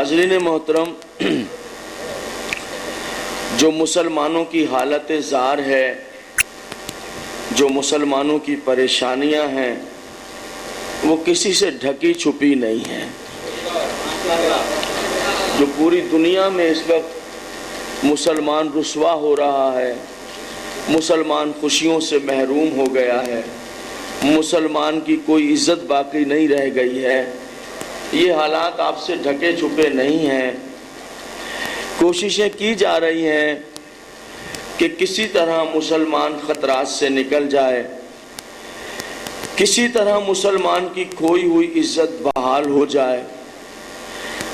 حاضرین محترم، جو مسلمانوں کی حالت زار ہے، جو مسلمانوں کی پریشانیاں ہیں، وہ کسی سے ڈھکی چھپی نہیں ہیں۔ جو پوری دنیا میں اس وقت مسلمان رسوا ہو رہا ہے، مسلمان خوشیوں سے محروم ہو گیا ہے، مسلمان کی کوئی عزت باقی نہیں رہ گئی ہے، یہ حالات آپ سے ڈھکے چھپے نہیں ہیں۔ کوششیں کی جا رہی ہیں کہ کسی طرح مسلمان خطرات سے نکل جائے، کسی طرح مسلمان کی کھوئی ہوئی عزت بحال ہو جائے،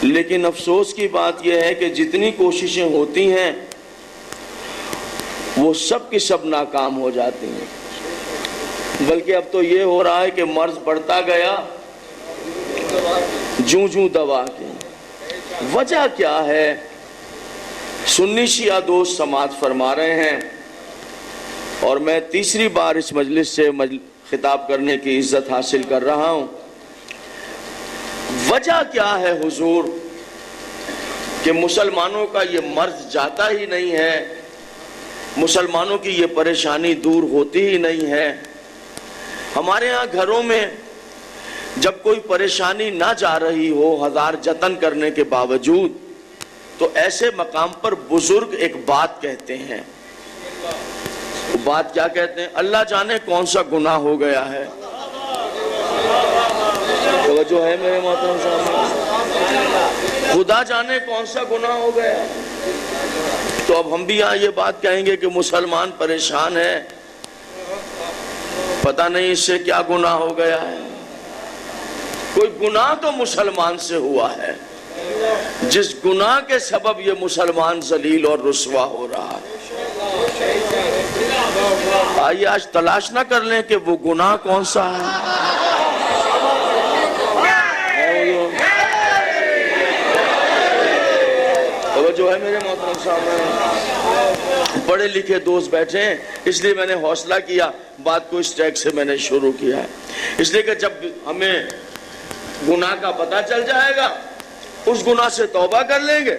لیکن افسوس کی بات یہ ہے کہ جتنی کوششیں ہوتی ہیں وہ سب کی سب ناکام ہو جاتی ہیں۔ بلکہ اب تو یہ ہو رہا ہے کہ مرض بڑھتا گیا جوں جوں دوا کی۔ وجہ کیا ہے؟ سنی شیعہ دوست سماعت فرما رہے ہیں، اور میں تیسری بار اس مجلس سے خطاب کرنے کی عزت حاصل کر رہا ہوں۔ وجہ کیا ہے حضور کہ مسلمانوں کا یہ مرض جاتا ہی نہیں ہے، مسلمانوں کی یہ پریشانی دور ہوتی ہی نہیں ہے؟ ہمارے ہاں گھروں میں جب کوئی پریشانی نہ جا رہی ہو ہزار جتن کرنے کے باوجود، تو ایسے مقام پر بزرگ ایک بات کہتے ہیں۔ وہ بات کیا کہتے ہیں؟ اللہ جانے کون سا گناہ ہو گیا ہے۔ توجہ ہے میرے محترم صاحب؟ خدا جانے کون سا گناہ ہو گیا ہے۔ تو اب ہم بھی یہاں یہ بات کہیں گے کہ مسلمان پریشان ہے، پتہ نہیں اس سے کیا گناہ ہو گیا ہے۔ کوئی گناہ تو مسلمان سے ہوا ہے، جس گناہ کے سبب یہ مسلمان ذلیل اور رسوا ہو رہا ہے۔ آئیے آج تلاش نہ کر لیں کہ وہ گناہ کون سا ہے۔ جو ہے میرے محترم صاحب، پڑھے لکھے دوست بیٹھے ہیں، اس لیے میں نے حوصلہ کیا، بات کو اس ٹریک سے میں نے شروع کیا ہے، اس لیے کہ جب ہمیں گناہ کا پتہ چل جائے گا، اس گناہ سے توبہ کر لیں گے،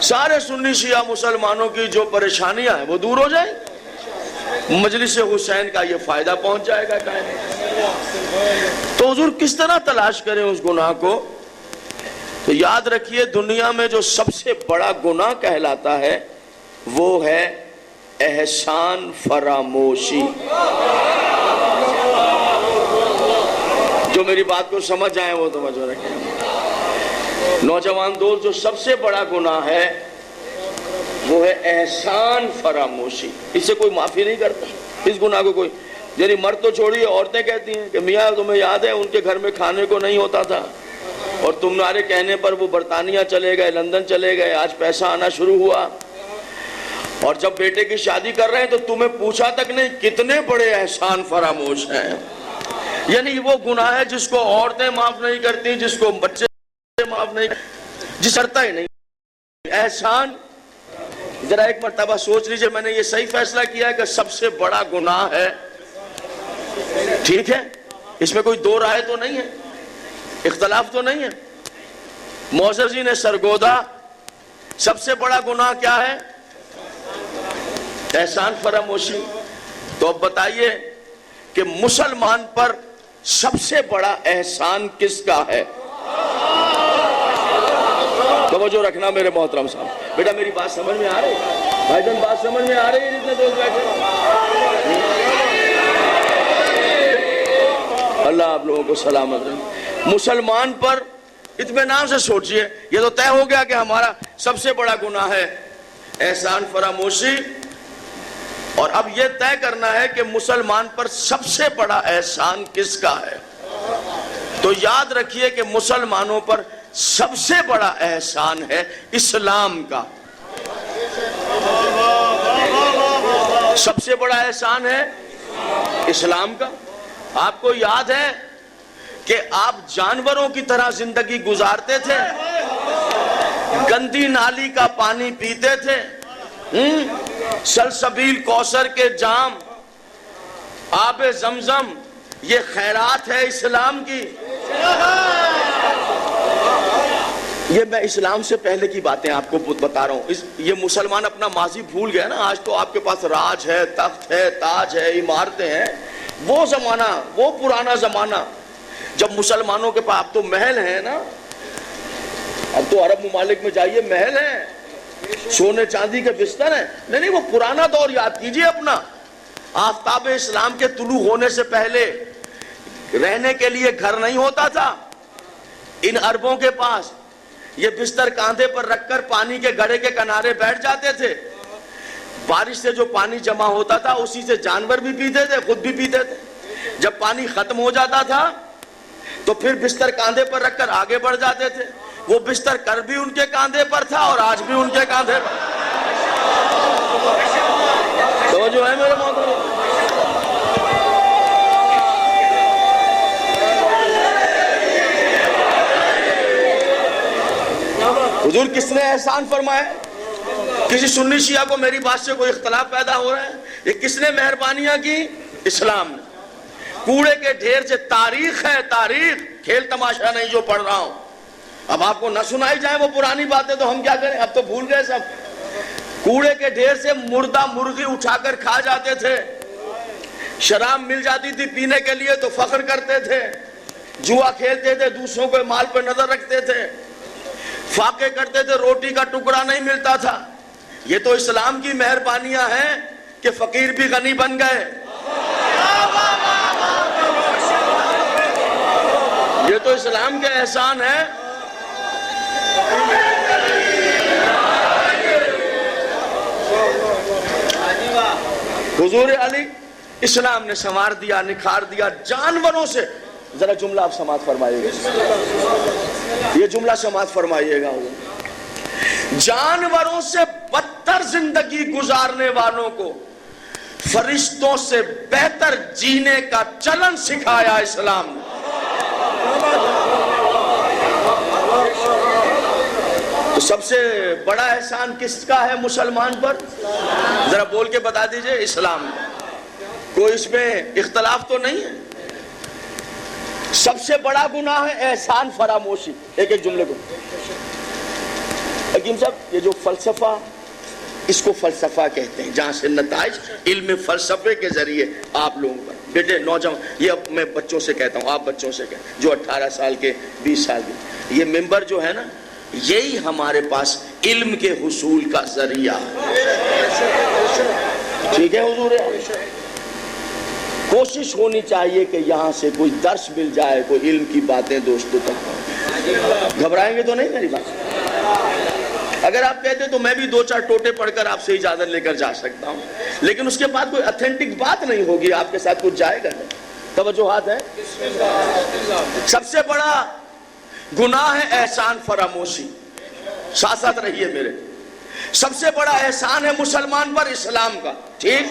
سارے سنی شیعہ مسلمانوں کی جو پریشانیاں ہیں وہ دور ہو جائیں، مجلس حسین کا یہ فائدہ پہنچ جائے گا۔ تو حضور کس طرح تلاش کریں اس گناہ کو؟ تو یاد رکھیے، دنیا میں جو سب سے بڑا گناہ کہلاتا ہے وہ ہے احسان فراموشی۔ جو میری بات کو سمجھ آئے وہ توجہ رکھیں۔ نوجوان دوست، جو سب سے بڑا گناہ ہے وہ ہے احسان فراموشی۔ اس سے کوئی معافی نہیں کرتا اس گناہ کو کوئی۔ یعنی مرد تو چھوڑیے، عورتیں کہتی ہیں کہ میاں تمہیں یاد ہے ان کے گھر میں کھانے کو نہیں ہوتا تھا، اور تمہارے کہنے پر وہ برطانیہ چلے گئے، لندن چلے گئے، آج پیسہ آنا شروع ہوا، اور جب بیٹے کی شادی کر رہے ہیں تو تمہیں پوچھا تک نہیں کتنے بڑے احسان فراموش ہیں۔ یعنی وہ گناہ ہے جس کو عورتیں معاف نہیں کرتی، جس کو بچے معاف نہیں، جس کرتا ہی نہیں احسان۔ ذرا ایک مرتبہ سوچ لیجئے، میں نے یہ صحیح فیصلہ کیا ہے کہ سب سے بڑا گناہ ہے، ٹھیک ہے؟ اس میں کوئی دو رائے تو نہیں ہے، اختلاف تو نہیں ہے۔ معززین سرگودا، سب سے بڑا گناہ کیا ہے؟ احسان فراموشی۔ تو اب بتائیے کہ مسلمان پر سب سے بڑا احسان کس کا ہے؟ توجہ رکھنا میرے محترم صاحب۔ بیٹا میری بات سمجھ میں آ رہی ہے؟ بھائی جان بات سمجھ میں آ رہی ہے؟ جتنے دوست بیٹھے، اللہ آپ لوگوں کو سلامت رکھے۔ مسلمان پر اطمینان سے سوچئے، یہ تو طے ہو گیا کہ ہمارا سب سے بڑا گناہ ہے احسان فراموشی، اور اب یہ طے کرنا ہے کہ مسلمان پر سب سے بڑا احسان کس کا ہے۔ تو یاد رکھیے کہ مسلمانوں پر سب سے بڑا احسان ہے اسلام کا۔ سب سے بڑا احسان ہے اسلام کا۔ آپ کو یاد ہے کہ آپ جانوروں کی طرح زندگی گزارتے تھے، گندی نالی کا پانی پیتے تھے، سلسبیل کوثر کے جام، آب زمزم، یہ خیرات ہے اسلام کی۔ یہ میں اسلام سے پہلے کی باتیں آپ کو بتا رہا ہوں. یہ مسلمان اپنا ماضی بھول گئے نا. آج تو آپ کے پاس راج ہے, تخت ہے, تاج ہے, عمارتیں ہیں. وہ زمانہ, وہ پرانا زمانہ جب مسلمانوں کے پاس, اب تو محل ہیں نا, اب تو عرب ممالک میں جائیے محل ہیں, سونے چاندی کے بستر ہیں. نہیں, وہ پرانا دور یاد کیجئے اپنا. آفتاب اسلام کے طلوع ہونے سے پہلے رہنے کے لیے گھر نہیں ہوتا تھا ان عربوں کے پاس. یہ بستر کاندھے پر رکھ کر پانی کے گڑھے کے کنارے بیٹھ جاتے تھے. بارش سے جو پانی جمع ہوتا تھا اسی سے جانور بھی پیتے تھے, خود بھی پیتے تھے. جب پانی ختم ہو جاتا تھا تو پھر بستر کاندھے پر رکھ کر آگے بڑھ جاتے تھے. وہ بستر کر بھی ان کے کاندھے پر تھا اور آج بھی ان کے کاندھے پر. توجہ ہے میرے محترم؟ حضور کس نے احسان فرمایا؟ کسی سنی شیعہ کو میری بات سے کوئی اختلاف پیدا ہو رہا ہے؟ یہ کس نے مہربانیاں کی؟ اسلام نے. کوڑے کے ڈھیر سے تاریخ ہے, تاریخ, کھیل تماشا نہیں جو پڑھ رہا ہوں. اب آپ کو نہ سنائی جائیں وہ پرانی باتیں تو ہم کیا کریں, اب تو بھول گئے سب. کوڑے کے ڈھیر سے مردہ مرغی اٹھا کر کھا جاتے تھے. شراب مل جاتی تھی پینے کے لیے تو فخر کرتے تھے. جوا کھیلتے تھے, دوسروں کے مال پہ نظر رکھتے تھے, فاقے کرتے تھے, روٹی کا ٹکڑا نہیں ملتا تھا. یہ تو اسلام کی مہربانیاں ہیں کہ فقیر بھی غنی بن گئے. یہ تو اسلام کے احسان ہے. حضور علی اسلام نے سنوار دیا, نکھار دیا جانوروں سے. ذرا جملہ آپ سماعت فرمائیے گا, یہ جملہ سماعت فرمائیے گا. جانوروں سے بدتر زندگی گزارنے والوں کو فرشتوں سے بہتر جینے کا چلن سکھایا اسلام نے. تو سب سے بڑا احسان کس کا ہے مسلمان پر؟ ذرا بول کے بتا دیجئے. اسلام نے. کوئی اس میں اختلاف تو نہیں ہے. سب سے بڑا گناہ ہے احسان فراموشی. ایک ایک جملے کو حکیم صاحب, یہ جو فلسفہ, اس کو فلسفہ کہتے ہیں جہاں سے نتائج علم فلسفے کے ذریعے آپ لوگوں پر, بیٹے نوجوان, یہ اب میں بچوں سے کہتا ہوں, آپ بچوں سے کہتے جو 18 سال کے 20 سال کے, یہ ممبر جو ہے نا, یہی ہمارے پاس علم کے حصول کا ذریعہ ہے. ٹھیک ہے حضور؟ کوشش ہونی چاہیے کہ یہاں سے کوئی درس مل جائے, کوئی علم کی باتیں دوستوں تک. گھبرائیں گے تو نہیں میری بات؟ اگر آپ کہتے تو میں بھی 2-4 ٹوٹے پڑھ کر آپ سے اجازت لے کر جا سکتا ہوں, لیکن اس کے بعد کوئی اتھینٹک بات نہیں ہوگی, آپ کے ساتھ کچھ جائے گا نہیں. توجہات ہے. سب سے بڑا گناہ ہے احسان فراموشی. ساتھ ساتھ رہیے میرے. سب سے بڑا احسان ہے مسلمان پر اسلام کا. ٹھیک,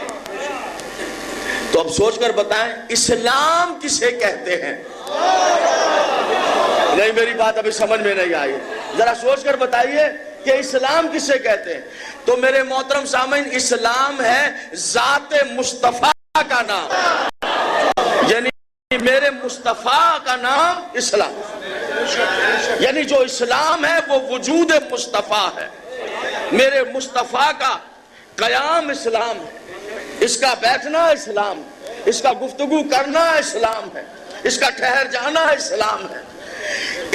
تو اب سوچ کر بتائیں اسلام کسے کہتے ہیں؟ نہیں, میری بات ابھی سمجھ میں نہیں آئی. ذرا سوچ کر بتائیے کہ اسلام کسے کہتے ہیں. تو میرے محترم سامعین, اسلام ہے ذات مصطفیٰ کا نام, یعنی میرے مصطفیٰ کا نام اسلام. یعنی جو اسلام ہے وہ وجود مصطفیٰ ہے. میرے مصطفیٰ کا قیام اسلام ہے, اس کا بیٹھنا اسلام ہے, اس کا گفتگو کرنا اسلام ہے, اس کا ٹھہر جانا اسلام ہے,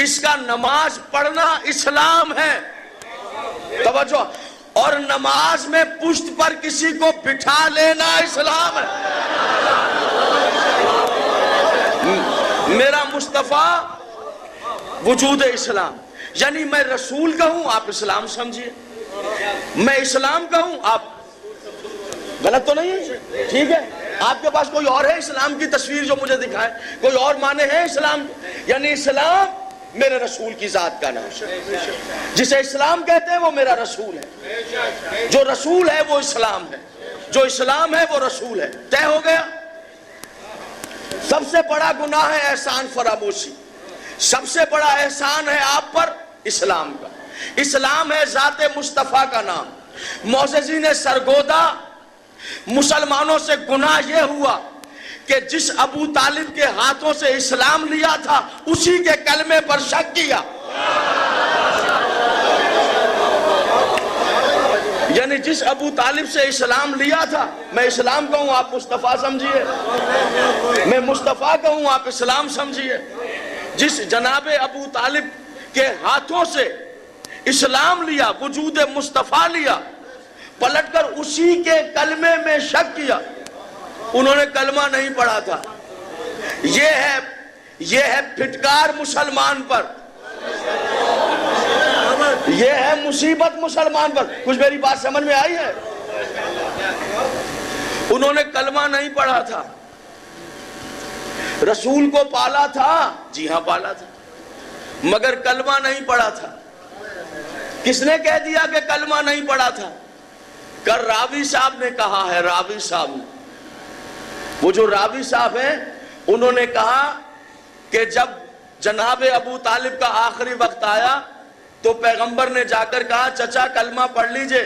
اس کا نماز پڑھنا اسلام ہے. توجہ. اور نماز میں پشت پر کسی کو بٹھا لینا اسلام ہے. میرا مصطفیٰ وجود اسلام. یعنی میں رسول کہوں آپ اسلام سمجھیے, میں اسلام کہوں آپ, غلط تو نہیں ہے؟ ٹھیک ہے. آپ کے پاس کوئی اور ہے اسلام کی تصویر جو مجھے دکھائے, کوئی اور معنی ہے اسلام؟ یعنی اسلام میرے رسول کی ذات کا نام. جسے اسلام کہتے ہیں وہ میرا رسول ہے. جو رسول ہے وہ اسلام ہے, جو اسلام ہے وہ رسول ہے. طے ہو گیا. سب سے بڑا گناہ ہے احسان فراموشی. سب سے بڑا احسان ہے آپ پر اسلام کا. اسلام ہے ذات مصطفیٰ کا نام. معززین سرگودا, مسلمانوں سے گناہ یہ ہوا کہ جس ابو طالب کے ہاتھوں سے اسلام لیا تھا اسی کے کلمے پر شک کیا. یعنی جس ابو طالب سے اسلام لیا تھا، میں اسلام کہوں آپ مصطفیٰ سمجھیے، میں مصطفیٰ کہوں آپ اسلام سمجھیے، جس جناب ابو طالب کے ہاتھوں سے اسلام لیا، وجود مصطفیٰ لیا، پلٹ کر اسی کے کلمے میں شک کیا، انہوں نے کلمہ نہیں پڑھا تھا۔ یہ ہے پھٹکار مسلمان پر، یہ ہے مصیبت مسلمان پر۔ کچھ میری بات سمجھ میں آئی ہے؟ انہوں نے کلمہ نہیں پڑھا تھا، رسول کو پالا تھا، جی ہاں پالا تھا، مگر کلمہ نہیں پڑھا تھا۔ کس نے کہہ دیا کہ کلمہ نہیں پڑھا تھا؟ کل راوی صاحب نے کہا ہے، راوی صاحب نے، وہ جو راوی صاحب ہیں انہوں نے کہا کہ جب جناب ابو طالب کا آخری وقت آیا تو پیغمبر نے جا کر کہا چچا کلمہ پڑھ لیجئے،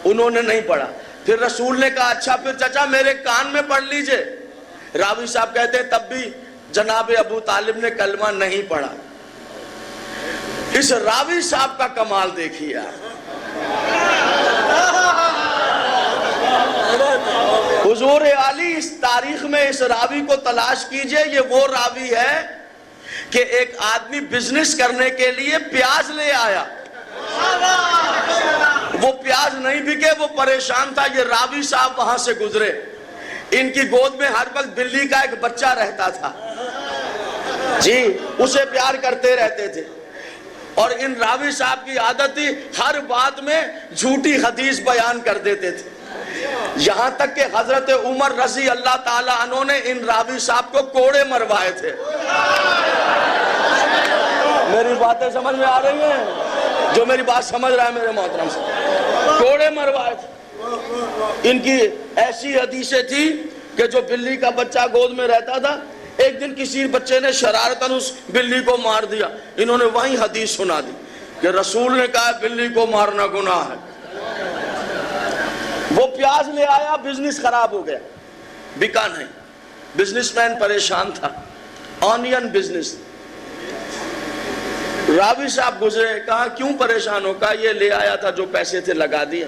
انہوں نے نہیں پڑھا۔ پھر رسول نے کہا اچھا پھر چچا میرے کان میں پڑھ لیجئے۔ راوی صاحب کہتے ہیں تب بھی جناب ابو طالب نے کلمہ نہیں پڑھا۔ اس راوی صاحب کا کمال دیکھیے، حضور علی اس تاریخ میں اس راوی کو تلاش کیجئے، یہ وہ راوی ہے کہ ایک آدمی بزنس کرنے کے لیے پیاز لے آیا، وہ پیاز نہیں بکے، وہ پریشان تھا، یہ راوی صاحب وہاں سے گزرے، ان کی گود میں ہر وقت بلی کا ایک بچہ رہتا تھا، جی اسے پیار کرتے رہتے تھے، اور ان راوی صاحب کی عادت تھی ہر بات میں جھوٹی حدیث بیان کر دیتے تھے، یہاں تک کہ حضرت عمر رضی اللہ تعالیٰ عنہ نے ان راوی صاحب کو کوڑے مروائے تھے۔ میری باتیں سمجھ میں آ رہی ہیں؟ جو میری بات سمجھ رہا ہے میرے محترم سے، کوڑے مروائے تھے۔ ان کی ایسی حدیثیں تھی کہ جو بلی کا بچہ گود میں رہتا تھا، ایک دن کسی بچے نے شرارتاً اس بلی کو مار دیا، انہوں نے وہیں حدیث سنا دی کہ رسول نے کہا بلی کو مارنا گناہ ہے۔ وہ پیاز لے آیا، بزنس خراب ہو گیا، بکا نہیں، بزنس مین پریشان تھا، آنین بزنس۔ راوی صاحب گزرے، کہا کیوں پریشان ہو؟ کہا یہ لے آیا تھا جو پیسے تھے لگا دیے،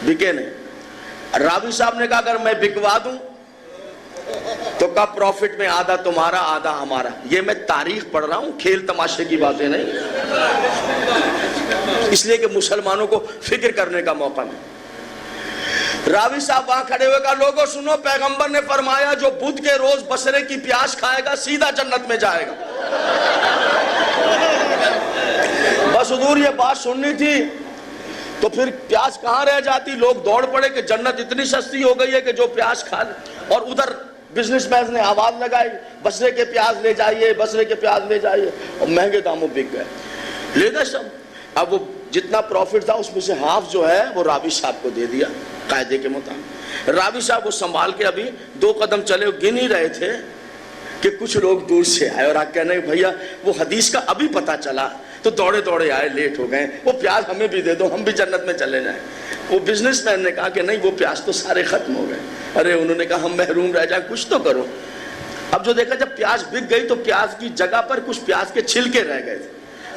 بکے نہیں۔ راوی صاحب نے کہا اگر میں بکوا دوں تو کہا پروفٹ میں آدھا تمہارا آدھا ہمارا۔ یہ میں تاریخ پڑھ رہا ہوں، کھیل تماشے کی باتیں نہیں، اس لیے کہ مسلمانوں کو فکر کرنے کا موقع ملے۔ راوی صاحب وہاں کھڑے ہوئے کہا لوگوں سنو، پیغمبر نے فرمایا جو بدھ کے روز بصرے کی پیاز کھائے گا سیدھا جنت میں جائے گا۔ بس حضور یہ بات سننی تھی تو پھر پیاز کہاں رہ جاتی، لوگ دوڑ پڑے کہ جنت اتنی سستی ہو گئی ہے کہ جو پیاز کھا لے، اور ادھر بزنس مین نے آواز لگائی بصرے کے پیاز لے جائیے، بصرے کے پیاز لے جائیے، اور مہنگے داموں بک گئے، لے گئے سب۔ اب وہ جتنا پروفٹ تھا اس میں سے ہاف جو ہے وہ راوی صاحب کو دے دیا قاعدے کے مطابق۔ راوی صاحب وہ سنبھال کے ابھی 2 قدم چلے، گن ہی رہے تھے کہ کچھ لوگ دور سے آئے اور کہنے بھیا وہ حدیث کا ابھی پتہ چلا، تو دوڑے دوڑے آئے، لیٹ ہو گئے، وہ پیاز ہمیں بھی دے دو ہم بھی جنت میں چلے جائیں۔ وہ بزنس مین نے کہا کہ نہیں وہ پیاز تو سارے ختم ہو گئے۔ ارے انہوں نے کہا ہم محروم رہ جائیں، کچھ تو کرو۔ اب جو دیکھا جب پیاز بک گئی تو پیاز کی جگہ پر کچھ پیاز کے چھلکے رہ گئے تھے،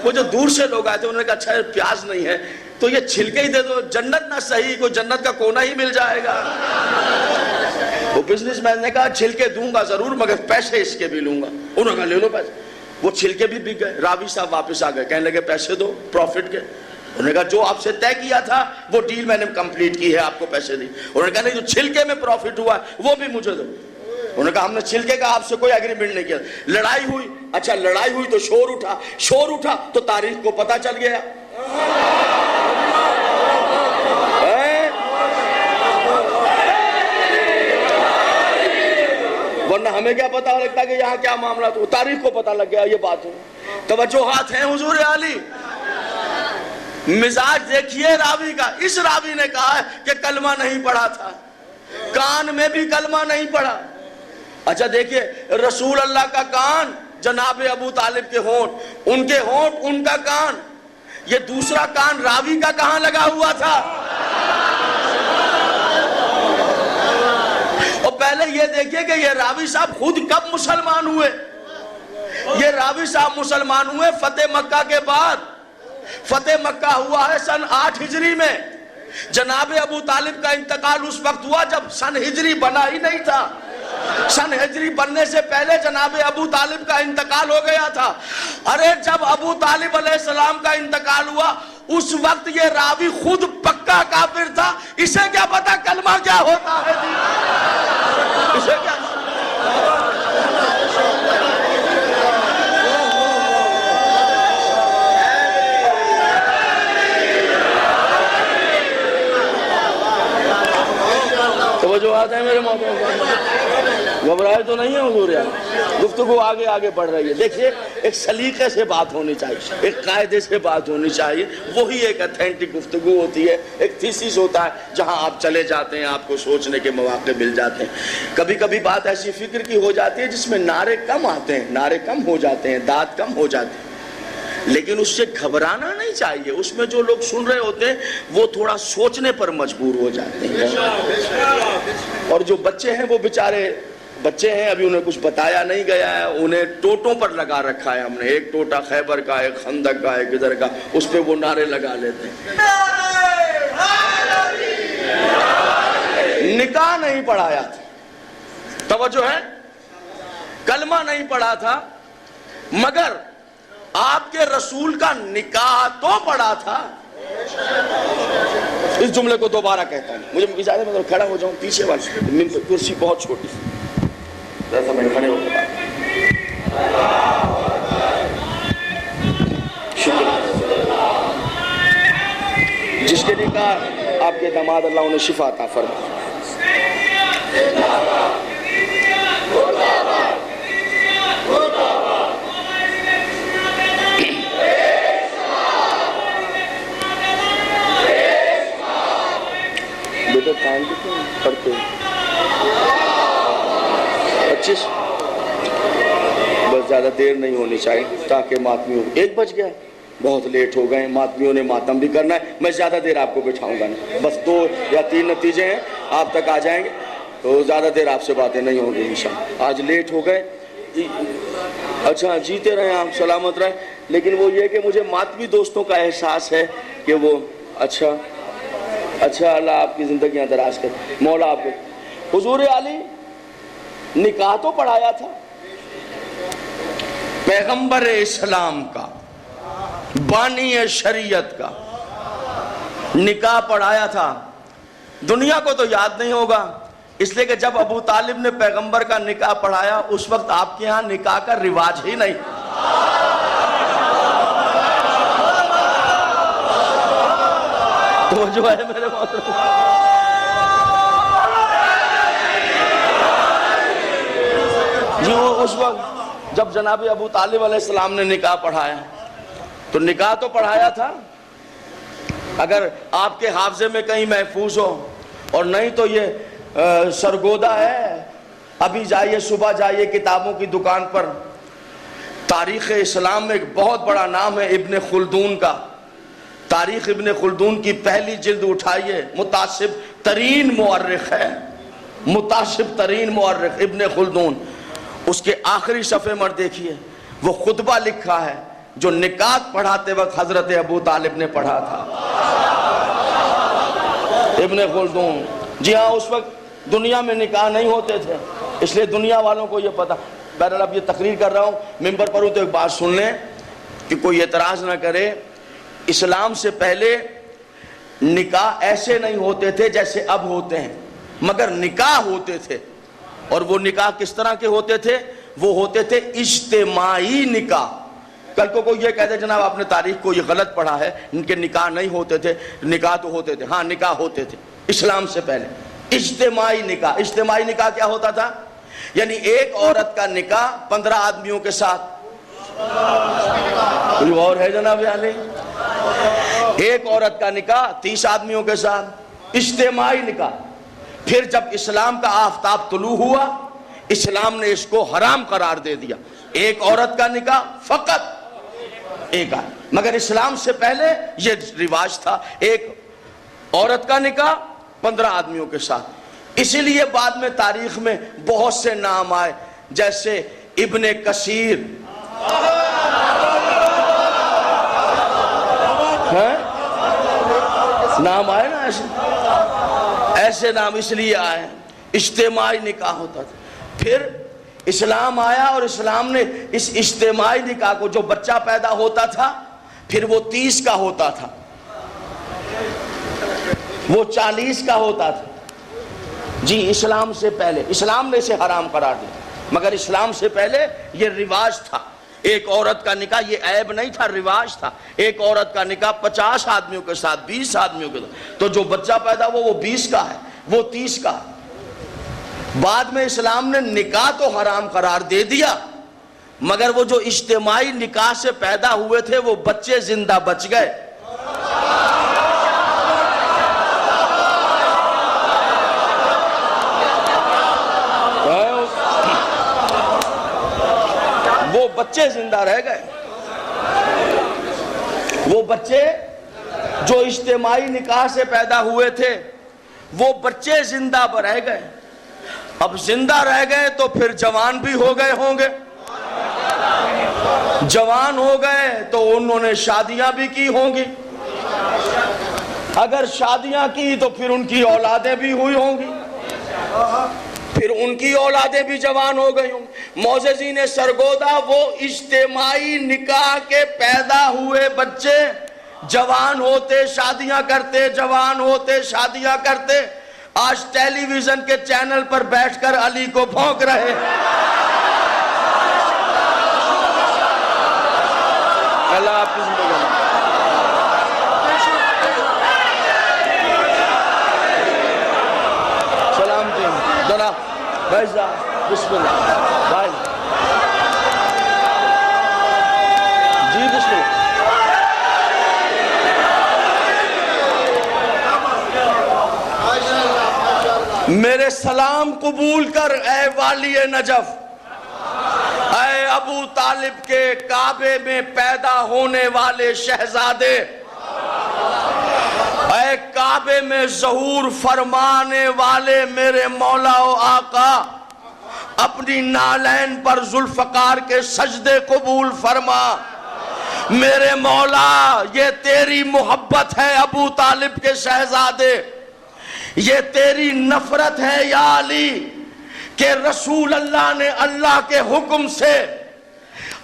وہ جو دور سے لوگ آئے تھے انہوں نے کہا اچھا پیاز نہیں ہے تو یہ چھلکے ہی دے دو، جنت نہ صحیح کوئی جنت کا کونا ہی مل جائے گا۔ وہ بزنس مین نے کہا چھلکے دوں گا ضرور مگر پیسے اس کے بھی لوں گا۔ انہوں نے کہا لے لو پیسے۔ وہ چھلکے بھی بک گئے، راوی صاحب واپس آ گئے، کہنے لگے پیسے دو پروفٹ کے۔ انہوں نے کہا جو آپ سے طے کیا تھا وہ ڈیل میں نے کمپلیٹ کی ہے، آپ کو پیسے دی۔ انہوں نے کہا نہیں جو چھلکے میں پروفٹ ہوا ہے وہ بھی مجھے دو۔ انہوں نے کہا ہم نے چھلکے کا آپ سے کوئی ایگریمنٹ نہیں کیا۔ لڑائی ہوئی، اچھا لڑائی ہوئی تو شور اٹھا تو تاریخ کو پتہ چل گیا۔ ورنہ ہمیں کیا پتا لگتا کہ یہاں کیا معاملہ، تو تاریخ کو پتا لگ گیا یہ بات ہے۔ توجہات ہیں حضور علی۔ مزاج دیکھیے راوی کا، اس راوی نے کہا ہے کہ کلمہ نہیں پڑھا تھا، کان میں بھی کلمہ نہیں پڑھا۔ اچھا دیکھیے رسول اللہ کا کان، جناب ابو طالب کے ہونٹ، ان کے ہونٹ ان کا کان، یہ دوسرا کان راوی کا کہاں لگا ہوا تھا؟ اور پہلے یہ دیکھیے کہ یہ راوی صاحب خود کب مسلمان ہوئے؟ یہ راوی صاحب مسلمان ہوئے فتح مکہ کے بعد۔ فتح مکہ ہوا ہے سن 8 ہجری میں، جناب ابو طالب کا انتقال اس وقت ہوا جب سن ہجری بنا ہی نہیں تھا. سن ہجری بننے سے پہلے جناب ابو طالب کا انتقال ہو گیا تھا. ارے جب ابو طالب علیہ السلام کا انتقال ہوا اس وقت یہ راوی خود پکا کافر تھا. اسے کیا پتا کلمہ کیا ہوتا ہے جی؟ اسے کیا؟ جو آتا ہے میرے محترم، گھبرائے تو نہیں ہے حضور یار، گفتگو آگے آگے بڑھ رہی ہے. دیکھیے ایک سلیقے سے بات ہونی چاہیے، ایک قاعدے سے بات ہونی چاہیے، وہی ایک اتھینٹک گفتگو ہوتی ہے. ایک تھیسس ہوتا ہے جہاں آپ چلے جاتے ہیں، آپ کو سوچنے کے مواقع مل جاتے ہیں. کبھی کبھی بات ایسی فکر کی ہو جاتی ہے جس میں نعرے کم آتے ہیں، نعرے کم ہو جاتے ہیں، داد کم ہو جاتے ہیں، لیکن اس سے گھبرانا نہیں چاہیے. اس میں جو لوگ سن رہے ہوتے ہیں وہ تھوڑا سوچنے پر مجبور ہو جاتے ہیں. اور جو بچے ہیں وہ بیچارے بچے ہیں، ابھی انہیں کچھ بتایا نہیں گیا ہے، انہیں ٹوٹوں پر لگا رکھا ہے ہم نے. ایک ٹوٹا خیبر کا، ایک خندق کا، ایک ادھر کا، اس پہ وہ نعرے لگا لیتے ہیں. نکاح نہیں پڑھایا تھا، توجہ ہے، کلمہ نہیں پڑھا تھا، مگر آپ کے رسول کا نکاح تو پڑا تھا. اس جملے کو دوبارہ کہتا ہوں، مجھے اجازت ہے کھڑا ہو جاؤں پیچھے والی کرسی بہت چھوٹی جیسا میں کھڑے ہو گیا. جس کے نکاح آپ کے داماد اللہ انہیں شفا عطا فرمائے. ٹائم کتنے پڑھتے 25 بس زیادہ دیر نہیں ہونی چاہیے تاکہ ماتمیوں 1 بج گیا، بہت لیٹ ہو گئے، ماتمیوں نے ماتم بھی کرنا ہے. میں زیادہ دیر آپ کو بٹھاؤں گا نہیں، بس 2 یا 3 نتیجے ہیں، آپ تک آ جائیں گے تو زیادہ دیر آپ سے باتیں نہیں ہوں گی انشاءاللہ. آج لیٹ ہو گئے، اچھا جیتے رہے آپ، سلامت رہے. لیکن وہ یہ کہ مجھے ماتمی دوستوں کا احساس ہے کہ وہ اچھا اللہ آپ کی زندگیاں دراز کر، مولا آپ کو. حضور علی نکاح تو پڑھایا تھا، پیغمبر اسلام کا، بانی شریعت کا نکاح پڑھایا تھا. دنیا کو تو یاد نہیں ہوگا، اس لیے کہ جب ابو طالب نے پیغمبر کا نکاح پڑھایا اس وقت آپ کے ہاں نکاح کا رواج ہی نہیں. تو جو ہے میرے محترم، جی وہ اس وقت جب جناب ابو طالب علیہ السلام نے نکاح پڑھایا تو نکاح تو پڑھایا تھا. اگر آپ کے حافظے میں کہیں محفوظ ہو، اور نہیں تو یہ سرگودا ہے، ابھی جائیے، صبح جائیے کتابوں کی دکان پر، تاریخ اسلام میں ایک بہت بڑا نام ہے ابن خلدون کا. تاریخ ابن خلدون کی پہلی جلد اٹھائیے، متعصب ترین مورخ ہے، متعصب ترین مورخ ابن خلدون. اس کے آخری صفحے پر دیکھیے، وہ خطبہ لکھا ہے جو نکاح پڑھاتے وقت حضرت ابو طالب نے پڑھا تھا. ابن خلدون، جی ہاں اس وقت دنیا میں نکاح نہیں ہوتے تھے، اس لیے دنیا والوں کو یہ پتا. بہرحال اب یہ تقریر کر رہا ہوں، ممبر پر ہوں تو ایک بات سن لیں کہ کوئی اعتراض نہ کرے. اسلام سے پہلے نکاح ایسے نہیں ہوتے تھے جیسے اب ہوتے ہیں، مگر نکاح ہوتے تھے. اور وہ نکاح کس طرح کے ہوتے تھے؟ وہ ہوتے تھے اجتماعی نکاح. کل کو کوئی یہ کہتے ہیں جناب آپ نے تاریخ کو یہ غلط پڑھا ہے، ان کے نکاح نہیں ہوتے تھے. نکاح تو ہوتے تھے، ہاں نکاح ہوتے تھے اسلام سے پہلے. اجتماعی نکاح، اجتماعی نکاح کیا ہوتا تھا؟ یعنی ایک عورت کا نکاح 15 آدمیوں کے ساتھ. کوئی اور ہے جناب علی؟ ایک عورت کا نکاح 30 آدمیوں کے ساتھ، اجتماعی نکاح. پھر جب اسلام کا آفتاب طلوع ہوا، اسلام نے اس کو حرام قرار دے دیا. ایک عورت کا نکاح فقط ایک آدمی. مگر اسلام سے پہلے یہ رواج تھا ایک عورت کا نکاح 15 آدمیوں کے ساتھ. اسی لیے بعد میں تاریخ میں بہت سے نام آئے، جیسے ابن کثیر، نام آئے نا ایسے نام اس لیے آئے، اجتماعی نکاح ہوتا تھا۔ پھر اسلام آیا اور اسلام نے اس اجتماعی نکاح کو، جو بچہ پیدا ہوتا تھا پھر وہ 30 کا ہوتا تھا، وہ 40 کا ہوتا تھا، جی اسلام سے پہلے اسلام نے اسے حرام قرار دیا، مگر اسلام سے پہلے یہ رواج تھا۔ ایک عورت کا نکاح یہ عیب نہیں تھا، رواج تھا۔ ایک عورت کا نکاح 50 آدمیوں کے ساتھ، 20 آدمیوں کے ساتھ، تو جو بچہ پیدا ہوا وہ 20 کا ہے، وہ 30 کا ہے۔ بعد میں اسلام نے نکاح تو حرام قرار دے دیا، مگر وہ جو اجتماعی نکاح سے پیدا ہوئے تھے وہ بچے زندہ بچ گئے۔ وہ بچے زندہ رہ گئے، وہ بچے جو اجتماعی نکاح سے پیدا ہوئے تھے وہ بچے زندہ رہ گئے۔ اب زندہ رہ گئے تو پھر جوان بھی ہو گئے ہوں گے، جوان ہو گئے تو انہوں نے شادیاں بھی کی ہوں گی، اگر شادیاں کی تو پھر ان کی اولادیں بھی ہوئی ہوں گی، پھر ان کی اولادیں بھی جوان ہو گئی ہوں گی۔ معززین سرگودا، وہ اجتماعی نکاح کے پیدا ہوئے بچے جوان ہوتے شادیاں کرتے، جوان ہوتے شادیاں کرتے، آج ٹیلی ویژن کے چینل پر بیٹھ کر علی کو بھونک رہے۔ اللہ آپ کی زندگی سلامتی جناب بھائی صاحب، بسم اللہ بھائی جی، بسم اللہ۔ میرے سلام قبول کر اے والی نجف، اے ابو طالب کے کعبے میں پیدا ہونے والے شہزادے، اے کعبے میں ظہور فرمانے والے میرے مولا و آقا، اپنی نالین پر ذوالفقار کے سجدے قبول فرما۔ میرے مولا، یہ تیری محبت ہے ابو طالب کے شہزادے، یہ تیری نفرت ہے یا علی کہ رسول اللہ نے اللہ کے حکم سے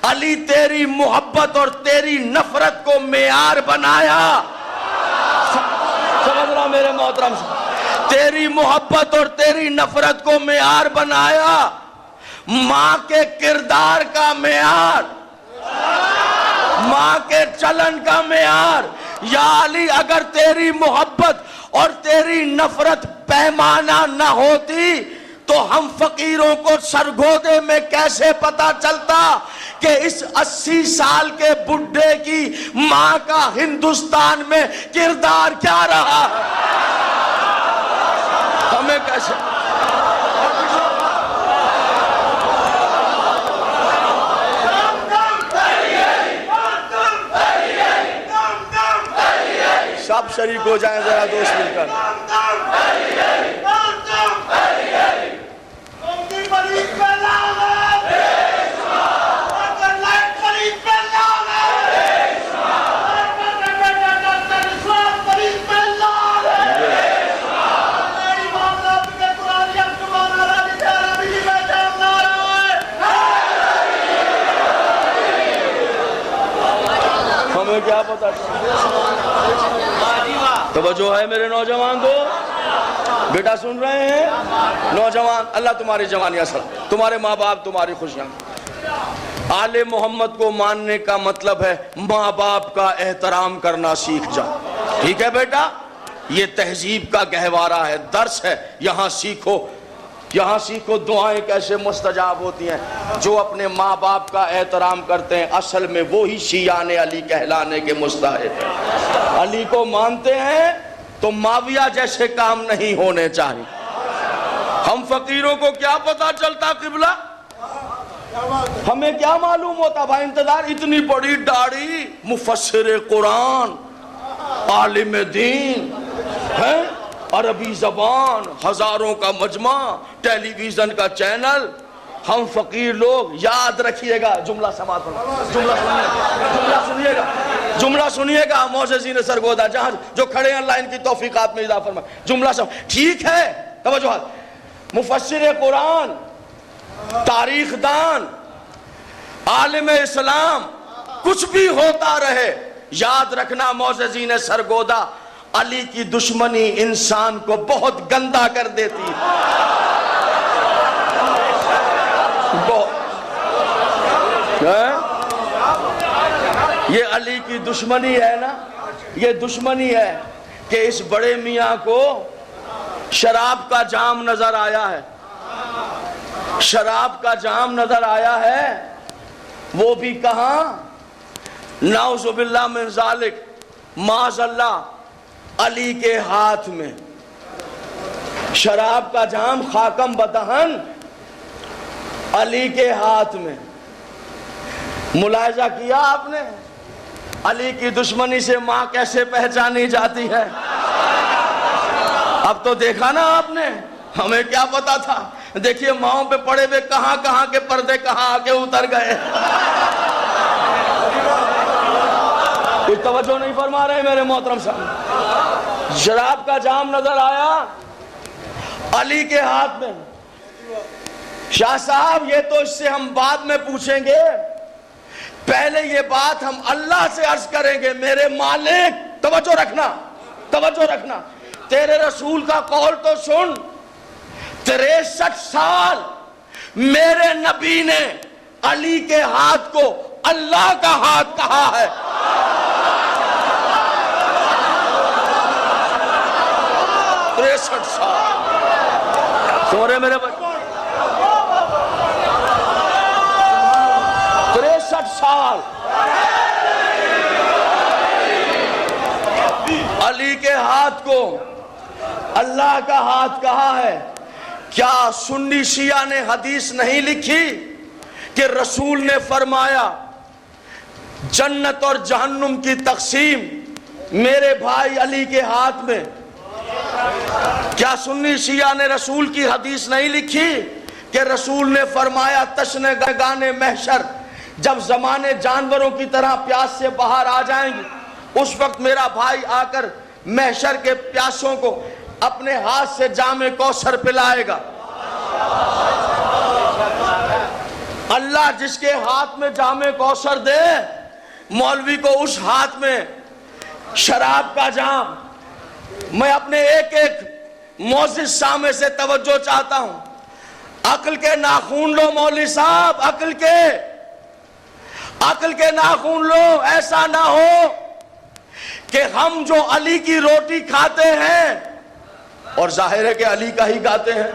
علی تیری محبت اور تیری نفرت کو معیار بنایا۔ سمجھ رہا میرے محترم سے، تیری محبت اور تیری نفرت کو معیار بنایا، ماں کے کردار کا معیار، ماں کے چلن کا معیار۔ یا علی، اگر تیری محبت اور تیری نفرت پیمانہ نہ ہوتی تو ہم فقیروں کو سرگودے میں کیسے پتا چلتا کہ اس 80 سال کے بڈھے کی ماں کا ہندوستان میں کردار کیا رہا؟ ہمیں کیسے؟ سب شریک ہو جائیں ذرا دوست مل کر۔ ہمیں کیا پتا؟ توجہ ہے میرے نوجوان دو بیٹا، سن رہے ہیں نوجوان؟ اللہ تمہاری جوانی اثر، تمہارے ماں باپ تمہاری خوشیاں۔ آل محمد کو ماننے کا مطلب ہے ماں باپ کا احترام کرنا سیکھ جا، ٹھیک ہے بیٹا؟ یہ تہذیب کا گہوارہ ہے، درس ہے، یہاں سیکھو، یہاں سیکھو دعائیں کیسے مستجاب ہوتی ہیں۔ جو اپنے ماں باپ کا احترام کرتے ہیں اصل میں وہی شیعان علی کہلانے کے مستحق ہیں۔ علی کو مانتے ہیں تو معاویہ جیسے کام نہیں ہونے چاہیے۔ ہم فقیروں کو کیا پتا چلتا قبلہ؟ ہمیں کیا معلوم ہوتا بھائی؟ انتظار، اتنی بڑی داڑھی، مفسر قرآن، عالم دین ہے، عربی زبان، ہزاروں کا مجمع، ٹیلی ویژن کا چینل، ہم فقیر لوگ یاد رکھیے گا، جملہ سماعت فرمائیں، جملہ سنیے گا معززین سرگودا جہاں جو کھڑے ہیں اللہ ان کی توفیقات میں اضافہ فرمائے، جملہ سماعت ٹھیک ہے، توجہات، مفسر قرآن، تاریخ دان، عالم اسلام، کچھ بھی ہوتا رہے، یاد رکھنا معززین سرگودا، علی کی دشمنی انسان کو بہت گندا کر دیتی یہ علی کی دشمنی ہے نا، یہ دشمنی ہے کہ اس بڑے میاں کو شراب کا جام نظر آیا ہے، شراب کا جام نظر آیا ہے، وہ بھی کہاں؟ نعوذ باللہ من ذالک، معاذ اللہ، علی کے ہاتھ میں شراب کا جام، خاکم بدہن، علی کے ہاتھ میں۔ ملاحظہ کیا آپ نے علی کی دشمنی سے ماں کیسے پہچانی جاتی ہے؟ اب تو دیکھا نا آپ نے، ہمیں کیا پتا تھا، دیکھیے ماؤں پہ پڑے ہوئے کہاں کہاں کے پردے کہاں آ کے اتر گئے۔ کچھ توجہ نہیں فرما رہے میرے محترم صاحب۔ شراب کا جام نظر آیا علی کے ہاتھ میں۔ شاہ صاحب یہ تو اس سے ہم بعد میں پوچھیں گے، پہلے یہ بات ہم اللہ سے عرض کریں گے، میرے مالک، توجہ رکھنا، توجہ رکھنا، تیرے رسول کا قول تو سن، 63 سال میرے نبی نے علی کے ہاتھ کو اللہ کا ہاتھ کہا ہے۔ سورے میرے بچے 63 سال علی کے ہاتھ کو اللہ کا ہاتھ کہا ہے۔ کیا سنی شیعہ نے حدیث نہیں لکھی کہ رسول نے فرمایا جنت اور جہنم کی تقسیم میرے بھائی علی کے ہاتھ میں؟ کیا سنی شیعہ نے رسول کی حدیث نہیں لکھی کہ رسول نے فرمایا تشنگان محشر جب زمانے جانوروں کی طرح پیاس سے باہر آ جائیں گے، اس وقت میرا بھائی آ کر محشر کے پیاسوں کو اپنے ہاتھ سے جام کوثر پلائے گا۔ اللہ جس کے ہاتھ میں جام کوثر دے، مولوی کو اس ہاتھ میں شراب کا جام۔ میں اپنے ایک ایک معزز سامع سے توجہ چاہتا ہوں، عقل کے ناخون لو مولوی صاحب، عقل کے ناخون لو، ایسا نہ ہو کہ ہم جو علی کی روٹی کھاتے ہیں، اور ظاہر ہے کہ علی کا ہی کھاتے ہیں،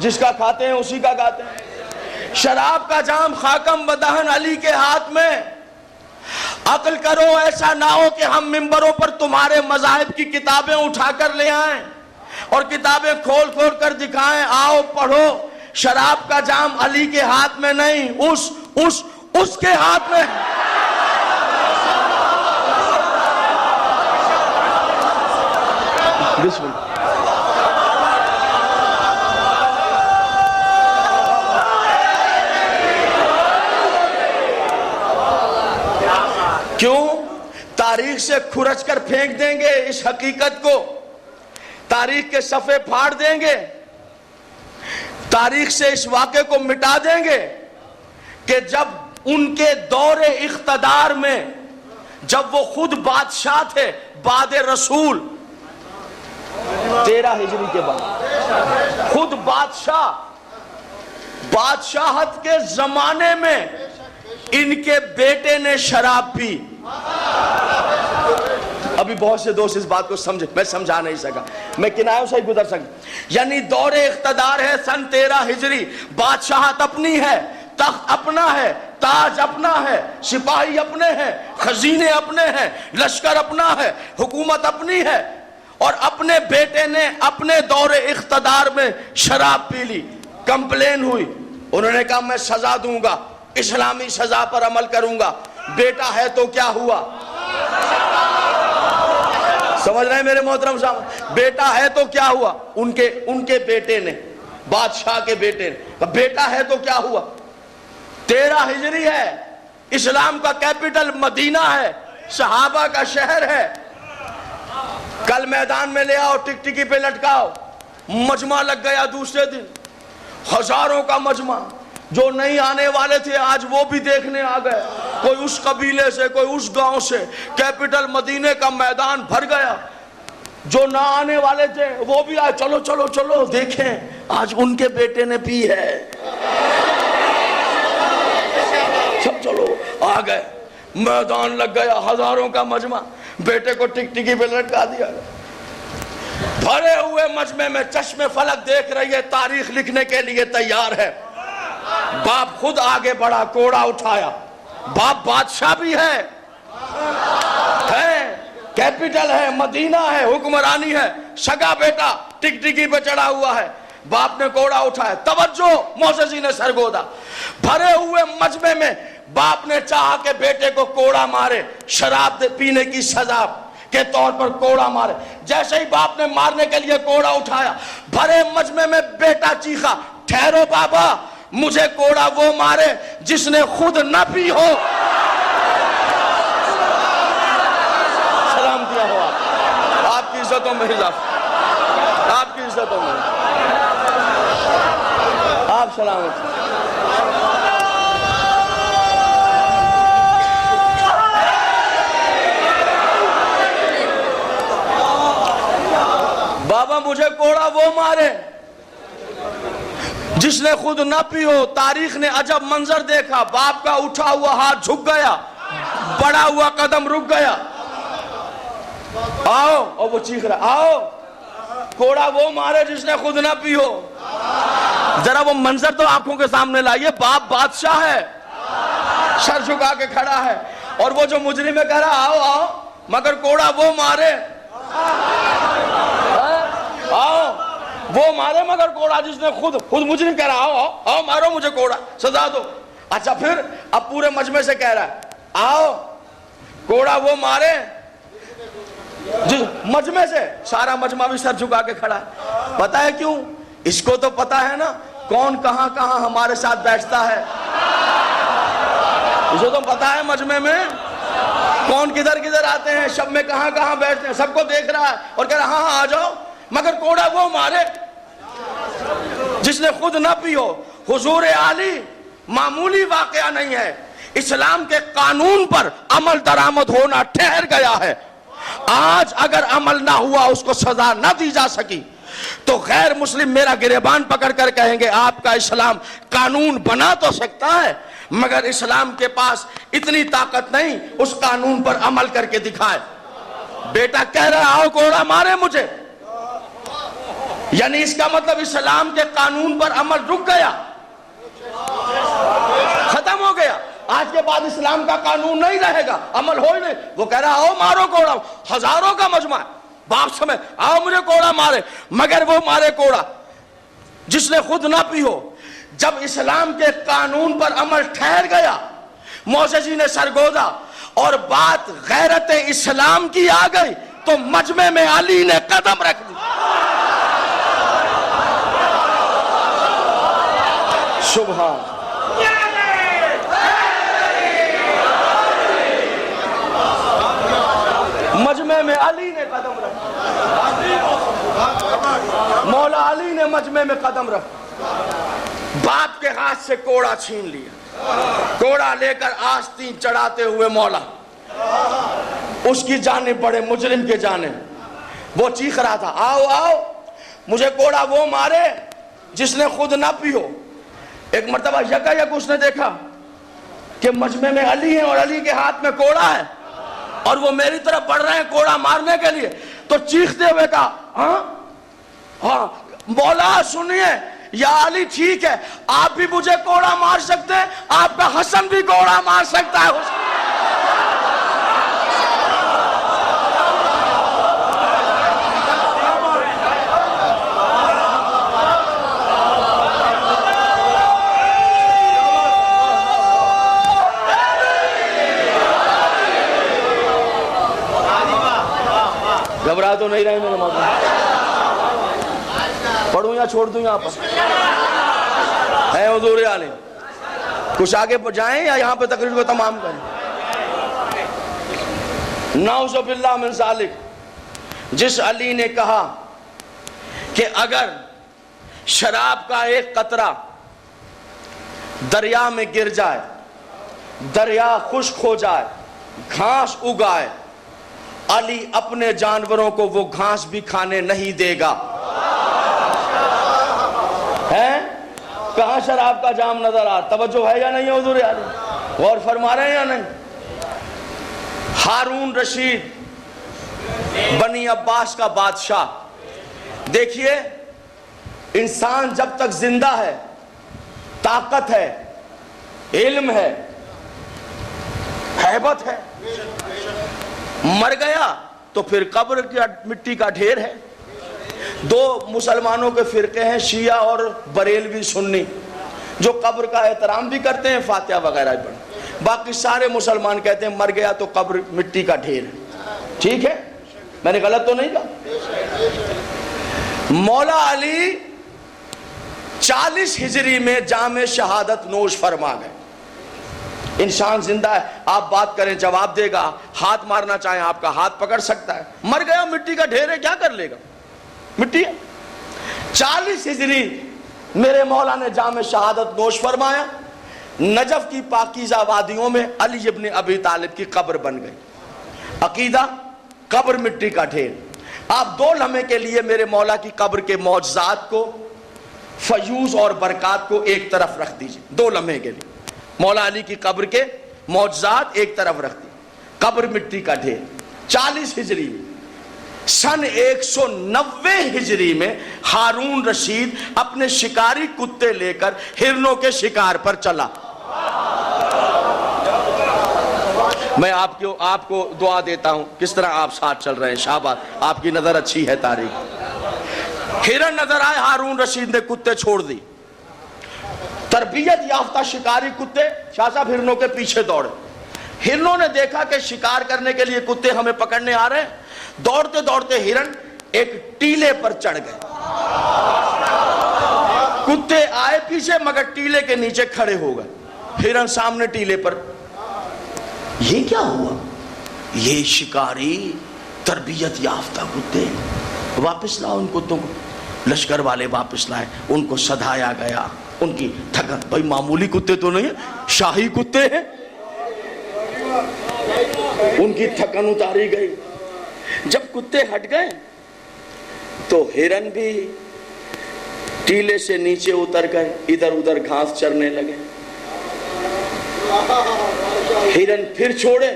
جس کا کھاتے ہیں اسی کا کھاتے ہیں، شراب کا جام خاکم بدہن علی کے ہاتھ میں۔ عقل کرو، ایسا نہ ہو کہ ہم ممبروں پر تمہارے مذاہب کی کتابیں اٹھا کر لے آئیں اور کتابیں کھول کھول کر دکھائیں، آؤ پڑھو، شراب کا جام علی کے ہاتھ میں نہیں، اس کے ہاتھ میں۔ بسم اللہ۔ کیوں؟ تاریخ سے کھرچ کر پھینک دیں گے اس حقیقت کو، تاریخ کے صفحے پھاڑ دیں گے، تاریخ سے اس واقعے کو مٹا دیں گے کہ جب ان کے دور اقتدار میں، جب وہ خود بادشاہ تھے بعد رسول، 13 ہجری کے بعد، خود بادشاہت کے زمانے میں ان کے بیٹے نے شراب پی۔ ابھی بہت سے دوست اس بات کو سمجھے، میں سمجھا نہیں سکا، میں کنایوں سے ہی گزر سکا۔ یعنی دور اقتدار ہے سن 13 ہجری، بادشاہت اپنی ہے، تخت اپنا ہے، تاج اپنا ہے، سپاہی اپنے ہیں، خزینے اپنے ہیں، لشکر اپنا ہے، حکومت اپنی ہے، اور اپنے بیٹے نے اپنے دور اقتدار میں شراب پی لی۔ کمپلین ہوئی، انہوں نے کہا میں سزا دوں گا، اسلامی سزا پر عمل کروں گا۔ بیٹا ہے تو کیا ہوا؟ سمجھ رہے ہیں میرے محترم صاحب؟ بیٹا ہے تو کیا ہوا؟ ان کے بیٹے نے بادشاہ کے بیٹے نے. بیٹا ہے تو کیا ہوا؟ 13 ہجری ہے, اسلام کا کیپٹل مدینہ ہے, صحابہ کا شہر ہے. کل میدان میں لے آؤ, ٹکٹکی پہ لٹکاؤ. مجمع لگ گیا دوسرے دن, ہزاروں کا مجمع. جو نہیں آنے والے تھے آج وہ بھی دیکھنے آ گئے, کوئی اس قبیلے سے, کوئی اس گاؤں سے. کیپٹل مدینے کا میدان بھر گیا. جو نہ آنے والے تھے وہ بھی آئے, چلو چلو چلو دیکھیں آج ان کے بیٹے نے پی ہے. سب چلو آ گئے, میدان لگ گیا, ہزاروں کا مجمع. بیٹے کو ٹکٹکی پہ لٹکا دیا. بھرے ہوئے مجمع میں چشم فلک دیکھ رہی ہے, تاریخ لکھنے کے لیے تیار ہے. باپ خود آگے بڑھا, کوڑا اٹھایا. باپ بادشاہ بھی ہے, کیپٹل ہے, مدینہ ہے, حکمرانی ہے. سگا بیٹا ٹکٹکی پہ چڑھا ہوا ہے. باپ نے کوڑا اٹھایا. توجہ, موسیٰ نے سرگودا. بھرے ہوئے مجمع میں باپ نے چاہا کہ بیٹے کو کوڑا مارے, شراب پینے کی سزا کے طور پر کوڑا مارے. جیسے ہی باپ نے مارنے کے لیے کوڑا اٹھایا, بھرے مجمع میں بیٹا چیخا, ٹھہرو بابا, مجھے کوڑا وہ مارے جس نے خود نہ پی ہو. سلام دیا ہو آپ کی عزتوں میں اضافہ, آپ کی عزتوں میں آپ سلامت. بابا مجھے کوڑا وہ مارے جس نے خود نہ پی ہو. تاریخ نے عجب منظر دیکھا, باپ کا اٹھا ہوا ہاتھ جھک گیا, بڑا ہوا قدم رک گیا. آؤ, اور وہ چیخ رہا, آؤ کوڑا وہ مارے جس نے خود نہ پی ہو. ذرا وہ منظر تو آنکھوں کے سامنے لائیے. باپ بادشاہ ہے, سر جھکا کے کھڑا ہے, اور وہ جو مجرم ہے کہہ رہا آؤ آؤ مگر کوڑا وہ مارے, آؤ وہ مارے مگر کوڑا جس نے خود مجرم کہہ رہا آؤ آؤ مارو مجھے کوڑا, سزا دو. اچھا پھر اب پورے مجمع سے کہہ رہا ہے آؤ کوڑا وہ مارے. مجمع سے سارا مجمع بھی سر جھکا کے کھڑا ہے. پتہ ہے کیوں؟ اس کو تو پتہ ہے نا کون کہاں کہاں ہمارے ساتھ بیٹھتا ہے. اسے تو پتہ ہے مجمع میں کون کدھر کدھر آتے ہیں, شب میں کہاں کہاں بیٹھتے ہیں, سب کو دیکھ رہا ہے اور کہہ رہا ہاں آ جاؤ مگر کوڑا وہ مارے جس نے خود نہ پی ہو. حضور عالی معمولی واقعہ نہیں ہے, اسلام کے قانون پر عمل درآمد ہونا ٹھہر گیا ہے. آج اگر عمل نہ ہوا, اس کو سزا نہ دی جا سکی, تو غیر مسلم میرا گریبان پکڑ کر کہیں گے آپ کا اسلام قانون بنا تو سکتا ہے مگر اسلام کے پاس اتنی طاقت نہیں اس قانون پر عمل کر کے دکھائے. بیٹا کہہ رہا آؤ کوڑا مارے مجھے, یعنی اس کا مطلب اسلام کے قانون پر عمل رک گیا, ختم ہو گیا. آج کے بعد اسلام کا قانون نہیں رہے گا, عمل ہو ہی نہیں. وہ کہہ رہا آؤ مارو کوڑا, ہزاروں کا مجمع ہے, باپ سمجھ آؤ مجھے کوڑا مارے مگر وہ مارے کوڑا جس نے خود نہ پی ہو. جب اسلام کے قانون پر عمل ٹھہر گیا, موسیٰ نے سرگودا اور بات غیرت اسلام کی آ گئی, تو مجمع میں علی نے قدم رکھ دی. سبحان. مجمع میں علی نے قدم رکھا, مولا علی نے مجمع میں قدم رکھا. باپ کے ہاتھ سے کوڑا چھین لیا, کوڑا لے کر آستین چڑھاتے ہوئے مولا اس کی جانب بڑے, مجرم کے جانب. وہ چیخ رہا تھا آؤ آؤ مجھے کوڑا وہ مارے جس نے خود نہ پی ہو. ایک مرتبہ یکا یک اس نے دیکھا کہ مجمع میں علی ہے اور علی کے ہاتھ میں کوڑا ہے اور وہ میری طرف بڑھ رہے ہیں کوڑا مارنے کے لیے. تو چیختے ہوئے کہا ہاں ہاں مولا سنیے, یا علی ٹھیک ہے آپ بھی مجھے کوڑا مار سکتے ہیں, آپ کا حسن بھی کوڑا مار سکتا ہے. گھبرا تو نہیں رہے میرے مولا. پڑھوں یا چھوڑ دوں یہاں پر؟ ہے حضور عالم؟ کچھ آگے جائیں یا یہاں پہ تقریر کو تمام کریں؟ نعوذ باللہ من ذالک. جس علی نے کہا کہ اگر شراب کا ایک قطرہ دریا میں گر جائے، دریا خشک ہو جائے، گھاس اگائے، علی اپنے جانوروں کو وہ گھاس بھی کھانے نہیں دے گا. ہے کہاں شراب کا جام نظر آ؟ توجہ ہے یا نہیں حضور عالم؟ غور فرما رہے ہیں یا نہیں؟ ہارون رشید بنی عباس کا بادشاہ. دیکھیے انسان جب تک زندہ ہے، طاقت ہے، علم ہے، ہیبت ہے، مر گیا تو پھر قبر کی مٹی کا ڈھیر ہے. دو مسلمانوں کے فرقے ہیں، شیعہ اور بریلوی سنی، جو قبر کا احترام بھی کرتے ہیں، فاتحہ وغیرہ بھی پڑھتے ہیں. باقی سارے مسلمان کہتے ہیں مر گیا تو قبر مٹی کا ڈھیر ہے. ٹھیک ہے، میں نے غلط تو نہیں کہا؟ مولا علی 40 ہجری میں جام شہادت نوش فرما گئے. انسان زندہ ہے، آپ بات کریں جواب دے گا، ہاتھ مارنا چاہیں آپ کا ہاتھ پکڑ سکتا ہے. مر گیا مٹی کا ڈھیر ہے، کیا کر لے گا؟ مٹی ہے. 40 ہجری میرے مولا نے جام شہادت نوش فرمایا. نجف کی پاکیزہ وادیوں میں علی ابن ابی طالب کی قبر بن گئی. عقیدہ قبر مٹی کا ڈھیر. آپ 2 لمحے کے لیے میرے مولا کی قبر کے معجزات کو، فیوز اور برکات کو ایک طرف رکھ دیجئے. 2 لمحے کے لیے مولا علی کی قبر کے معجزات ایک طرف رکھ دی. قبر مٹی کا ڈھیر. 40 ہجری میں. سن 190 ہجری میں ہارون رشید اپنے شکاری کتے لے کر ہرنوں کے شکار پر چلا. میں آپ کو دعا دیتا ہوں، کس طرح آپ ساتھ چل رہے ہیں. شاباش، آپ کی نظر اچھی ہے تاریخ. ہرن نظر آئے، ہارون رشید نے کتے چھوڑ دی. تربیت یافتہ شکاری کتے شاہ صاحب ہرنوں کے پیچھے دوڑے. ہرنوں نے دیکھا کہ شکار کرنے کے لیے کتے ہمیں پکڑنے آ رہے ہیں. دوڑتے دوڑتے ہرن ایک ٹیلے پر چڑھ گئے. کتے آئے پیچھے مگر ٹیلے کے نیچے کھڑے ہو گئے. ہرن سامنے ٹیلے پر. یہ کیا ہوا؟ یہ شکاری تربیت یافتہ کتے. واپس لاؤ ان کتوں کو. لشکر والے واپس لائے، ان کو سدھایا گیا. ان کی تھکن، بھائی معمولی کتے تو نہیں ہیں، شاہی کتے ہیں. ان کی تھکن اتاری گئی. جب کتے ہٹ گئے تو ہرن بھی ٹیلے سے نیچے اتر گئے، ادھر ادھر گھاس چرنے لگے. ہرن پھر چھوڑے،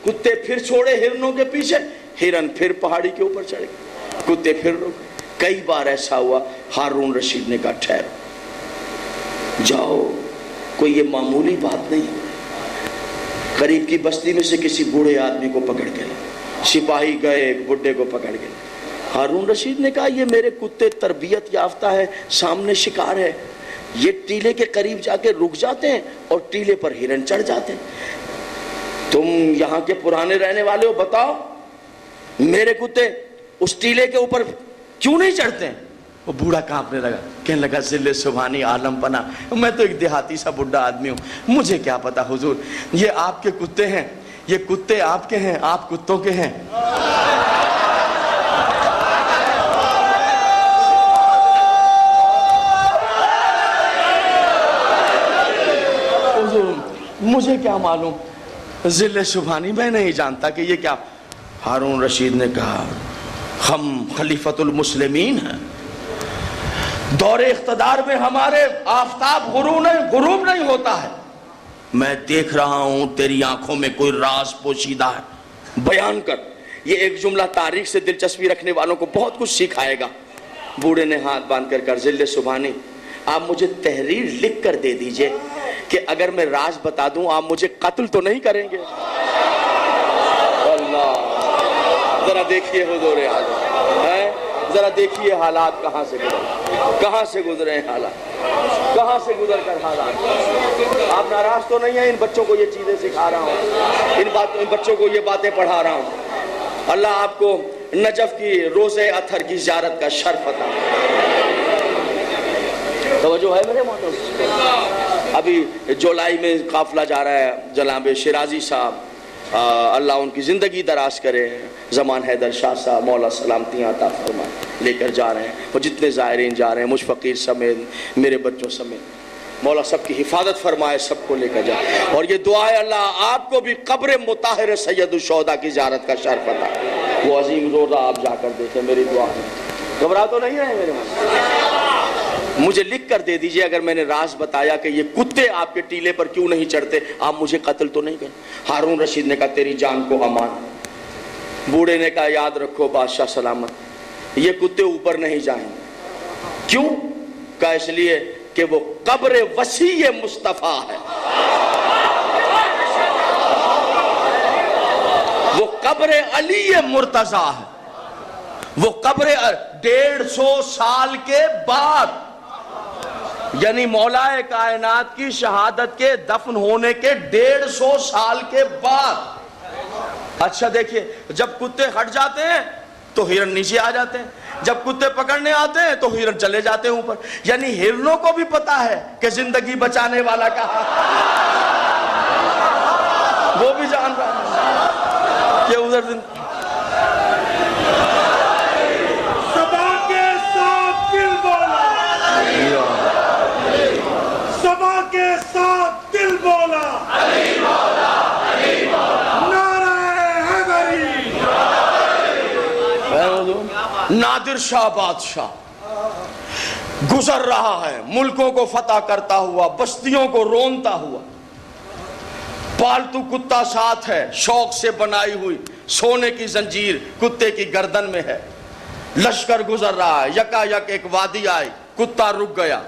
کتے پھر چھوڑے ہرنوں کے پیچھے. ہرن پھر پہاڑی کے اوپر چڑھ گئے، کتے پھر رک. کئی بار ایسا ہوا. ہارون رشید نے کہا ٹھہرو، جاؤ، کوئی یہ معمولی بات نہیں. قریب کی بستی میں سے کسی بوڑھے آدمی کو پکڑ کے لائے. سپاہی گئے، ایک بڈھے کو پکڑ کے. ہارون رشید نے کہا یہ میرے کتے تربیت یافتہ ہے، سامنے شکار ہے، یہ ٹیلے کے قریب جا کے رک جاتے ہیں اور ٹیلے پر ہرن چڑھ جاتے ہیں. تم یہاں کے پرانے رہنے والے ہو، بتاؤ میرے کتے اس ٹیلے کے اوپر کیوں نہیں چڑھتے ہیں؟ وہ بوڑھا کانپنے لگا، کہنے لگا ذل سبحانی عالم پنا، میں تو ایک دیہاتی سا بڈھا آدمی ہوں، مجھے کیا پتا حضور، یہ آپ کے کتے ہیں، یہ کتے آپ کے ہیں، آپ کتوں کے ہیں. حضور مجھے کیا معلوم، ذل سبحانی میں نہیں جانتا کہ یہ کیا. ہارون رشید نے کہا ہم خلیفۃ المسلمین ہیں، دور اقتدار میں ہمارے آفتاب غروب نہیں ہوتا ہے. میں دیکھ رہا ہوں تیری آنکھوں میں کوئی راز پوشیدہ ہے، بیان کر. یہ ایک جملہ تاریخ سے دلچسپی رکھنے والوں کو بہت کچھ سکھائے گا. بوڑھے نے ہاتھ باندھ کر ذل سبحانی آپ مجھے تحریر لکھ کر دے دیجئے کہ اگر میں راز بتا دوں آپ مجھے قتل تو نہیں کریں گے. اللہ، ذرا دیکھیے حضور اعظم، ذرا دیکھیے حالات کہاں سے گزرے ہیں حالات، کہاں سے گزر کر حالات. آپ ناراض تو نہیں ہیں؟ ان بچوں کو یہ چیزیں سکھا رہا ہوں، ان بچوں کو یہ باتیں پڑھا رہا ہوں. اللہ آپ کو نجف کی روزے اطہر کی زیارت کا شرف عطا. توجہ ہے میرے مولانا؟ ابھی جولائی میں قافلہ جا رہا ہے جناب شیرازی صاحب، اللہ ان کی زندگی دراز کرے، زمان حیدر شاہ صاحب مولا سلامتیاں عطا فرمائے، لے کر جا رہے ہیں، اور جتنے زائرین جا رہے ہیں مجھ فقیر سمیت میرے بچوں سمیت، مولا سب کی حفاظت فرمائے، سب کو لے کر جائے، اور یہ دعا ہے اللہ آپ کو بھی قبر مطہر سید الشہداء کی زیارت کا شرف عطا، وہ عظیم روضہ آپ جا کر دیکھیں، میری دعا ہے۔ گھبرا تو نہیں رہے میرے مولانا؟ مجھے لکھ کر دے دیجئے اگر میں نے راز بتایا کہ یہ کتے آپ کے ٹیلے پر کیوں نہیں چڑھتے، آپ مجھے قتل تو نہیں کریں۔ ہارون رشید نے کہا تیری جان کو امان، بوڑھے نے کہا یاد رکھو بادشاہ سلامت، یہ کتے اوپر نہیں جائیں گے۔ کیوں؟ کہا اس لیے کہ وہ قبر وسیع مصطفیٰ ہے، وہ قبر علی مرتضیٰ ہے، وہ قبر 150 سال کے بعد، یعنی مولا کائنات کی شہادت کے دفن ہونے کے 150 سال کے بعد۔ اچھا دیکھیے، جب کتے ہٹ جاتے ہیں تو ہرن نیچے آ جاتے ہیں، جب کتے پکڑنے آتے ہیں تو ہرن چلے جاتے ہیں اوپر، یعنی ہرنوں کو بھی پتا ہے کہ زندگی بچانے والا کہاں، وہ بھی جان رہا ہے کہ ادھر سبا کے ساتھ دل بولا نعرہ حیدری۔ نادر شاہ بادشاہ گزر رہا ہے، ملکوں کو فتح کرتا ہوا، بستیوں کو رونتا ہوا، پالتو کتا ساتھ ہے، شوق سے بنائی ہوئی سونے کی زنجیر کتے کی گردن میں ہے، لشکر گزر رہا ہے، یکا یک ایک وادی آئی، کتا رک گیا،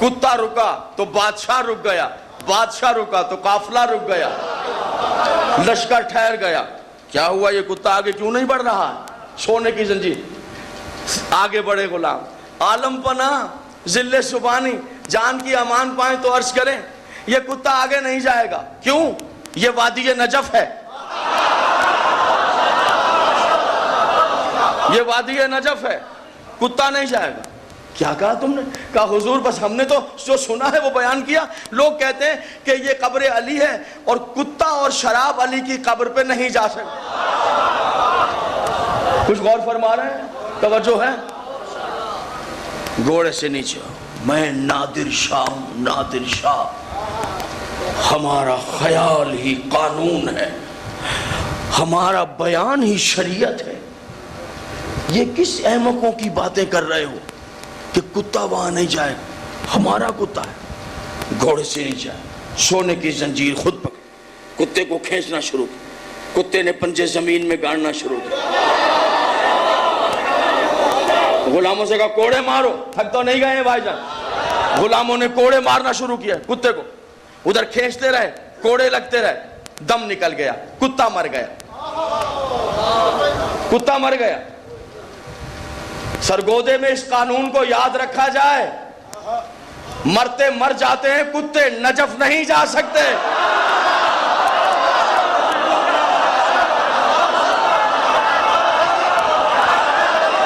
کتا رکا تو بادشاہ رک گیا، بادشاہ رکا تو قافلہ رک گیا، لشکر ٹھہر گیا۔ کیا ہوا یہ کتا آگے کیوں نہیں بڑھ رہا ہے؟ سونے کی زنجیر، آگے بڑھے غلام، عالم پناہ ذل سبحانی، جان کی امان پائیں تو عرض کریں یہ کتا آگے نہیں جائے گا، کیوں؟ یہ وادی نجف ہے، یہ وادی نجف ہے، کتا نہیں جائے گا۔ کیا کہا تم نے؟ کہا حضور بس ہم نے تو جو سنا ہے وہ بیان کیا، لوگ کہتے ہیں کہ یہ قبر علی ہے اور کتا اور شراب علی کی قبر پہ نہیں جا سکتے۔ کچھ غور فرما رہے ہیں؟ توجہ ہے؟ گھوڑے سے نیچے، میں نادر شاہ ہوں، نادر شاہ، ہمارا خیال ہی قانون ہے، ہمارا بیان ہی شریعت ہے، یہ کس احمقوں کی باتیں کر رہے ہو کہ کتا وہاں نہیں جائے، ہمارا کتا ہے۔ گھوڑے سے نہیں جائے، سونے کی زنجیر خود پکڑ، کتے کو کھینچنا شروع کیا، کتے نے پنجے زمین میں گاڑنا شروع کیا، غلاموں سے کہا کوڑے مارو، تھک تو نہیں گئے ہیں بھائی جان؟ غلاموں نے کوڑے مارنا شروع کیا، کتے کو ادھر کھینچتے رہے، کوڑے لگتے رہے، دم نکل گیا، کتا مر گیا، کتا مر گیا۔ سرگودے میں اس قانون کو یاد رکھا جائے، مرتے مر جاتے ہیں، کتے نجف نہیں جا سکتے۔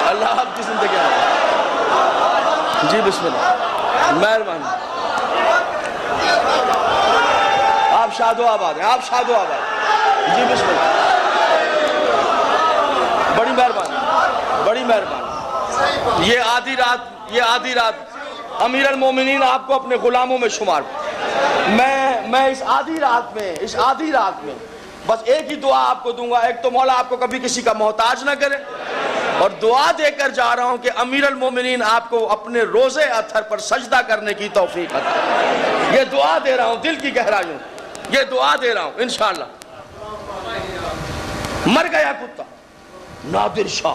اللہ آپ کی زندگی ہے۔ جی بسم اللہ، مہربانی، آپ شاد و آباد ہیں، آپ شاد و آباد ہیں۔ جی بسم اللہ، بڑی مہربانی، بڑی مہربانی۔ یہ آدھی رات امیر المومنین آپ کو اپنے غلاموں میں شمار، میں اس آدھی رات میں بس ایک ہی دعا آپ کو دوں گا، ایک تو مولا آپ کو کبھی کسی کا محتاج نہ کرے، اور دعا دے کر جا رہا ہوں کہ امیر المومنین آپ کو اپنے روزے اطہر پر سجدہ کرنے کی توفیق عطا۔ یہ دعا دے رہا ہوں دل کی گہرائیوں، یہ دعا دے رہا ہوں انشاءاللہ۔ مر گیا کتا، نادر شاہ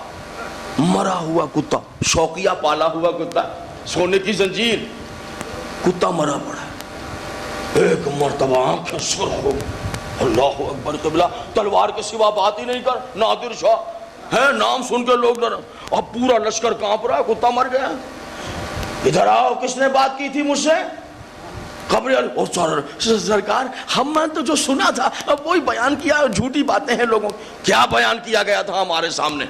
مرا ہوا کتا، شوقیہ پالا ہوا کتا، سونے کی زنجیر، کتا مرا پڑا ہے، ایک مرتبہ آنکھیں سرخ ہو، اللہ اکبر، قبلہ تلوار کے سوا بات ہی نہیں کر، نادر شاہ ہے، نام سن کے لوگ ڈرے، اب پورا لشکر کانپ رہا ہے، کتا مر گیا، ادھر آؤ، کس نے بات کی تھی مجھ سے؟ قبر اور سرکار ہم نے تو جو سنا تھا اب وہی بیان کیا، جھوٹی باتیں ہیں لوگوں، کیا بیان کیا گیا تھا ہمارے سامنے؟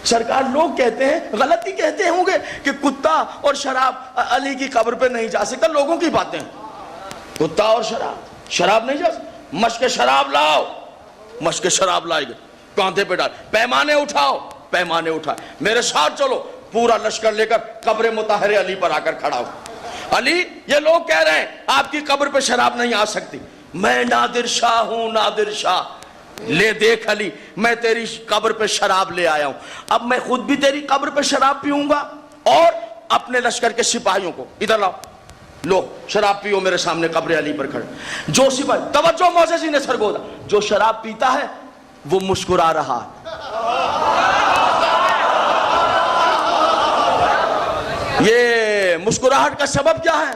سرکار لوگ کہتے ہیں, غلطی کہتے ہوں گے کہ کتا اور شراب علی کی قبر پہ نہیں جا سکتا. لوگوں کی باتیں, کتا اور شراب نہیں جا سکتا. مشک شراب لاؤ, مشک شراب لائے گئے, کاندھے پہ ڈال, پیمانے اٹھاؤ, پیمانے اٹھائے, میرے ساتھ چلو, پورا لشکر لے کر قبر مطہر علی پر آ کر کھڑا ہو. علی یہ لوگ کہہ رہے ہیں آپ کی قبر پہ شراب نہیں آ سکتی. میں نادر شاہ ہوں, نادر شاہ. لے دیکھ علی, میں تیری قبر پہ شراب لے آیا ہوں. اب میں خود بھی تیری قبر پہ شراب پیوں گا اور اپنے لشکر کے سپاہیوں کو ادھر لاؤ, لو شراب پیو میرے سامنے قبر علی پر کھڑے. جو سپاہی, توجہ معززین نے سرگودا, جو شراب پیتا ہے وہ مسکرا رہا ہے. یہ مسکراہٹ کا سبب کیا ہے؟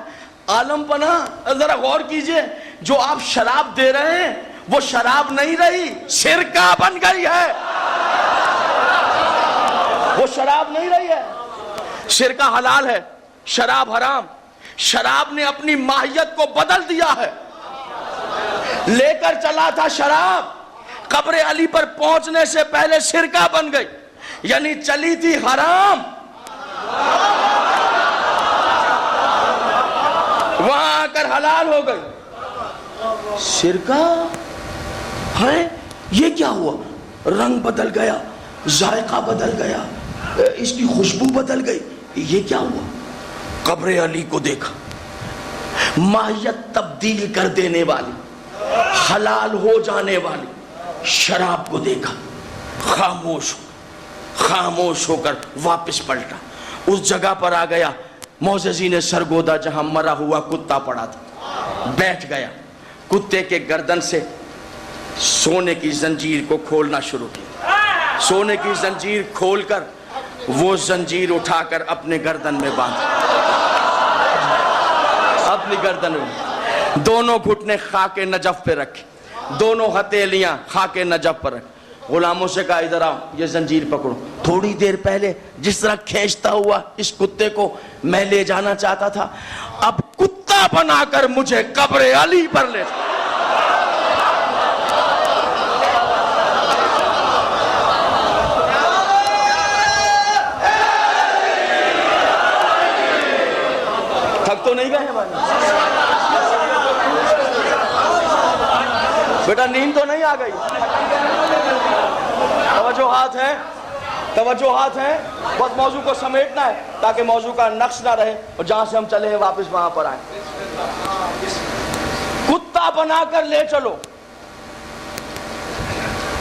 عالم پناہ ذرا غور کیجئے, جو آپ شراب دے رہے ہیں وہ شراب نہیں رہی, سرکہ بن گئی ہے. وہ شراب نہیں رہی ہے, سرکہ حلال ہے, شراب حرام. شراب نے اپنی ماہیت کو بدل دیا ہے. لے کر چلا تھا شراب, قبر علی پر پہنچنے سے پہلے سرکہ بن گئی, یعنی چلی تھی حرام, وہاں آ کر حلال ہو گئی. سرکہ ہے, یہ کیا ہوا؟ رنگ بدل گیا, ذائقہ بدل گیا, اس کی خوشبو بدل گئی. یہ کیا ہوا؟ قبر علی کو دیکھا, ماہیت تبدیل کر دینے والی, حلال ہو جانے والی شراب کو دیکھا, خاموش ہو کر واپس پلٹا, اس جگہ پر آ گیا معززین سرگودا جہاں مرا ہوا کتا پڑا تھا, بیٹھ گیا. کتے کے گردن سے سونے کی زنجیر کو کھولنا شروع کی. سونے کی زنجیر کھول کر وہ زنجیر اٹھا کر اپنے گردن میں باندھا, اپنی گردن میں. دونوں گھٹنے خاک نجف پہ رکھے, دونوں ہتھیلیاں خاک نجف پر رکھے. غلاموں سے کہا ادھر آؤ, یہ زنجیر پکڑو. تھوڑی دیر پہلے جس طرح کھینچتا ہوا اس کتے کو میں لے جانا چاہتا تھا, اب کتا بنا کر مجھے قبر علی پر لے جا. تھک تو نہیں گئے ہیں بھائی؟ بیٹا نیند تو نہیں آ گئی؟ توجہات ہیں, توجہات ہیں. بس موضوع کو سمیٹنا ہے تاکہ موضوع کا نقص نہ رہے, اور جہاں سے ہم چلے ہیں واپس وہاں پر آئیں. کتا بنا کر لے چلو.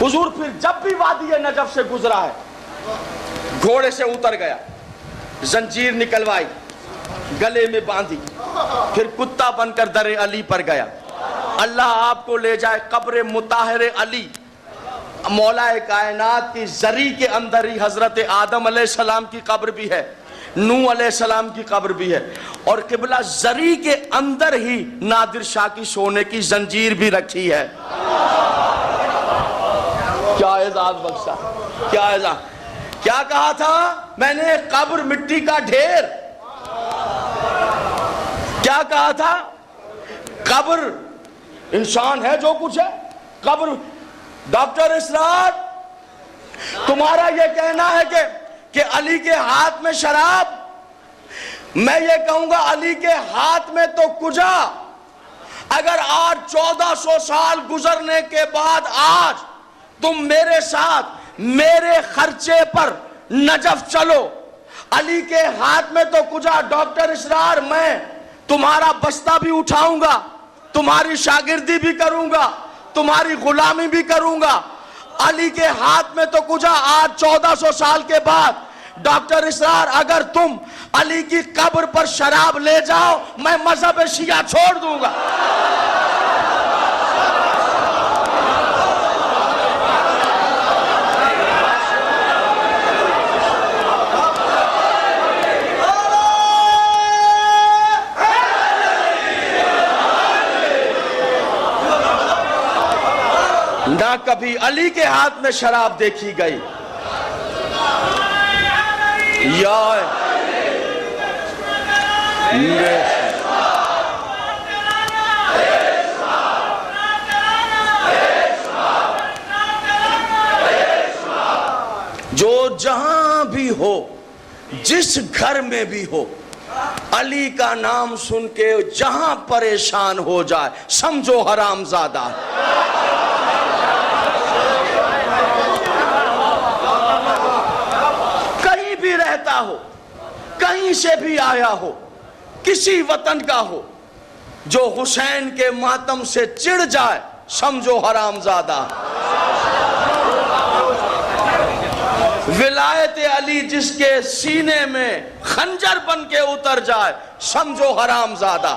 حضور پھر جب بھی وادی نجف سے گزرا ہے, گھوڑے سے اتر گیا, زنجیر نکلوائی, گلے میں باندھی, پھر کتا بن کر در علی پر گیا. اللہ آپ کو لے جائے قبر مطہر علی. مولا کائنات کی زری کے اندر ہی حضرت آدم علیہ السلام کی قبر بھی ہے, نوح علیہ السلام کی قبر بھی ہے, اور قبلہ زری کے اندر ہی نادر شاہ کی سونے کی زنجیر بھی رکھی ہے. کیا اعزاز بخشا, کیا اعزاز. کیا کہا تھا میں نے؟ قبر مٹی کا ڈھیر. کیا کہا تھا؟ قبر انسان ہے جو کچھ ہے, قبر. ڈاکٹر اسرار, تمہارا یہ کہنا ہے کہ علی کے ہاتھ میں شراب, میں یہ کہوں گا علی کے ہاتھ میں تو کجا. اگر آج 1400 سال گزرنے کے بعد آج تم میرے ساتھ میرے خرچے پر نجف چلو, علی کے ہاتھ میں تو کجا. ڈاکٹر اسرار, میں تمہارا بستہ بھی اٹھاؤں گا, تمہاری شاگردی بھی کروں گا, تمہاری غلامی بھی کروں گا. علی کے ہاتھ میں تو کجا. آج 1400 سال کے بعد ڈاکٹر اسرار, اگر تم علی کی قبر پر شراب لے جاؤ میں مذہب شیعہ چھوڑ دوں گا. نہ کبھی علی کے ہاتھ میں شراب دیکھی گئی. جو جہاں بھی ہو، جس گھر میں بھی ہو، علی کا نام سن کے جہاں پریشان ہو جائے سمجھو حرام زادہ۔ کہیں بھی رہتا ہو، کہیں سے بھی آیا ہو، کسی وطن کا ہو، جو حسین کے ماتم سے چڑ جائے سمجھو حرام زادہ۔ ولایت علی جس کے سینے میں خنجر بن کے اتر جائے سمجھو حرام زادہ۔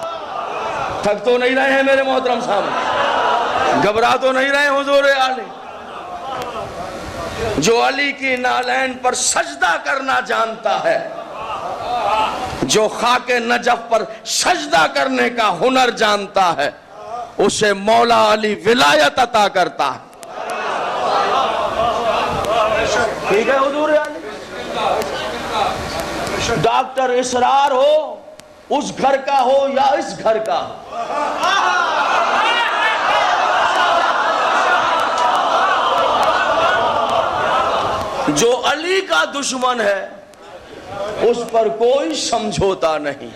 تھک تو نہیں رہے ہیں میرے محترم صاحب؟ گھبرا تو نہیں رہے حضور علی؟ جو علی کی نالین پر سجدہ کرنا جانتا ہے، جو خاک نجف پر سجدہ کرنے کا ہنر جانتا ہے، اسے مولا علی ولایت عطا کرتا ہے۔ ٹھیک ہے حضور علی؟ ڈاکٹر اسرار ہو، اس گھر کا ہو یا اس گھر کا ہو، جو علی کا دشمن ہے اس پر کوئی سمجھوتا نہیں۔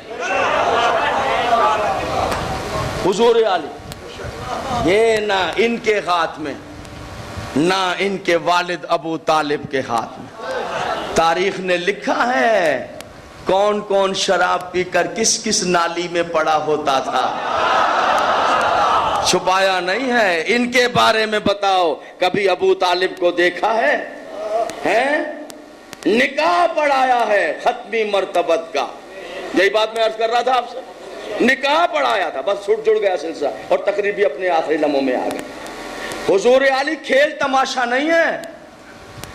حضور علی یہ نہ ان کے ہاتھ میں، نہ ان کے والد ابو طالب کے ہاتھ میں۔ تاریخ نے لکھا ہے کون کون شراب پی کر کس کس نالی میں پڑا ہوتا تھا، چھپایا نہیں ہے۔ ان کے بارے میں بتاؤ، کبھی ابو طالب کو دیکھا ہے؟ نکاح پڑھایا ہے ختمی مرتبت کا، یہی بات میں عرض کر رہا تھا آپ سے، نکاح پڑھایا تھا، بس چھوٹ جڑ گیا سلسلہ اور تقریب بھی اپنے آخری لمحوں میں آ گئے۔ حضور علی کھیل تماشا نہیں ہے،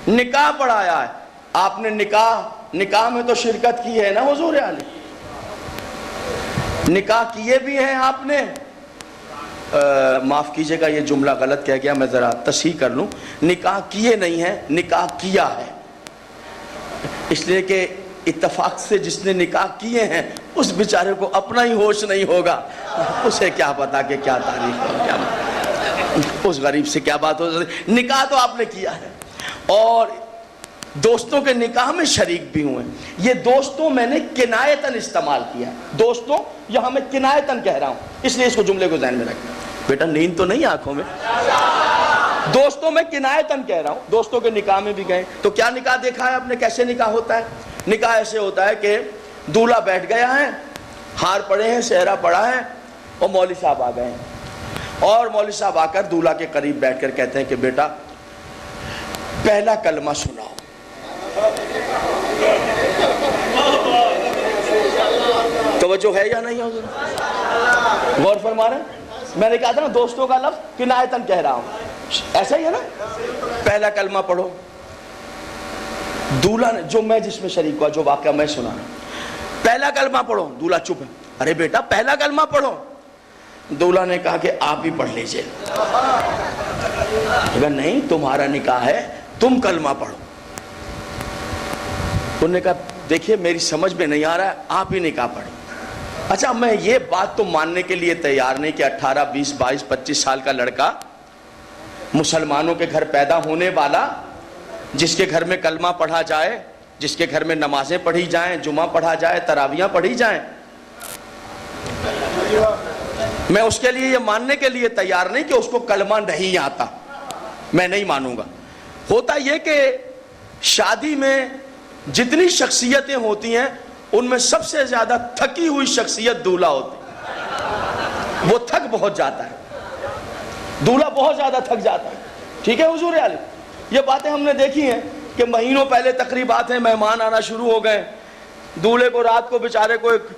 نکاح پڑھایا ہے۔ آپ نے نکاح میں تو شرکت کی ہے نا حضور علی؟ نکاح کیے بھی ہیں آپ نے؟ معاف کیجئے گا یہ جملہ غلط کہہ گیا، میں ذرا تصحیح کر لوں۔ نکاح کیے نہیں ہیں، نکاح کیا ہے، اس لیے کہ اتفاق سے جس نے نکاح کیے ہیں اس بیچارے کو اپنا ہی ہوش نہیں ہوگا، اسے کیا پتا کہ کیا تاریخ ہے، کیا اس غریب سے کیا بات ہو سکتی۔ نکاح تو آپ نے کیا ہے اور دوستوں کے نکاح میں شریک بھی ہوئے۔ یہ دوستوں میں نے کنایتاً استعمال کیا ہے، دوستوں یہاں میں کنایتاً کہہ رہا ہوں، اس لیے اس کو جملے کو ذہن میں رکھیں۔ بیٹا نیند تو نہیں آنکھوں میں؟ دوستوں میں کنایتاً کہہ رہا ہوں، دوستوں کے نکاح میں بھی گئے تو کیا نکاح دیکھا ہے آپ نے؟ کیسے نکاح ہوتا ہے؟ نکاح ایسے ہوتا ہے کہ دولہا بیٹھ گیا ہے، ہار پڑے ہیں، سہرا پڑا ہے اور مولوی صاحب آ گئے ہیں، اور مولوی صاحب آ کر دولہا کے قریب بیٹھ کر کہتے ہیں کہ بیٹا پہلا کلمہ سناؤ۔ توجہ ہے یا نہیں ہے حضور؟ غور فرما رہے ہیں؟ میں نے کہا تھا نا دوستوں کا لفظ کنایتاً کہہ رہا ہوں، ایسا ہی ہے نا؟ پہلا کلمہ پڑھو۔ دولہا نے، جو میں جس میں شریک ہوا، جو واقعہ میں سنا رہا ہوں، پہلا کلمہ پڑھو۔ دولہا چپ ہے، ارے بیٹا پہلا کلمہ پڑھو۔ دولہا نے کہا کہ آپ ہی پڑھ لیجئے۔ اگر نہیں تمہارا نکاح ہے، تم کلمہ پڑھو۔ انہوں نے کہا دیکھیے میری سمجھ میں نہیں آ رہا ہے، آپ ہی نکاح پڑھیں۔ اچھا میں یہ بات تو ماننے کے لیے تیار نہیں کہ 18 20 22 25 سال کا لڑکا، مسلمانوں کے گھر پیدا ہونے والا، جس کے گھر میں کلمہ پڑھا جائے، جس کے گھر میں نمازیں پڑھی جائیں، جمعہ پڑھا جائے، تراویحیں پڑھی جائیں، میں اس کے لیے یہ ماننے کے لیے تیار نہیں کہ اس کو کلمہ نہیں آتا، میں نہیں مانوں گا۔ ہوتا یہ کہ شادی میں جتنی شخصیتیں ہوتی ہیں ان میں سب سے زیادہ تھکی ہوئی شخصیت دولہا ہوتی ہے، وہ تھک بہت جاتا ہے، دولہا بہت زیادہ تھک جاتا ہے۔ ٹھیک ہے حضور علی؟ یہ باتیں ہم نے دیکھی ہیں کہ مہینوں پہلے تقریبات ہیں، مہمان آنا شروع ہو گئے، دولہے کو رات کو بیچارے کو ایک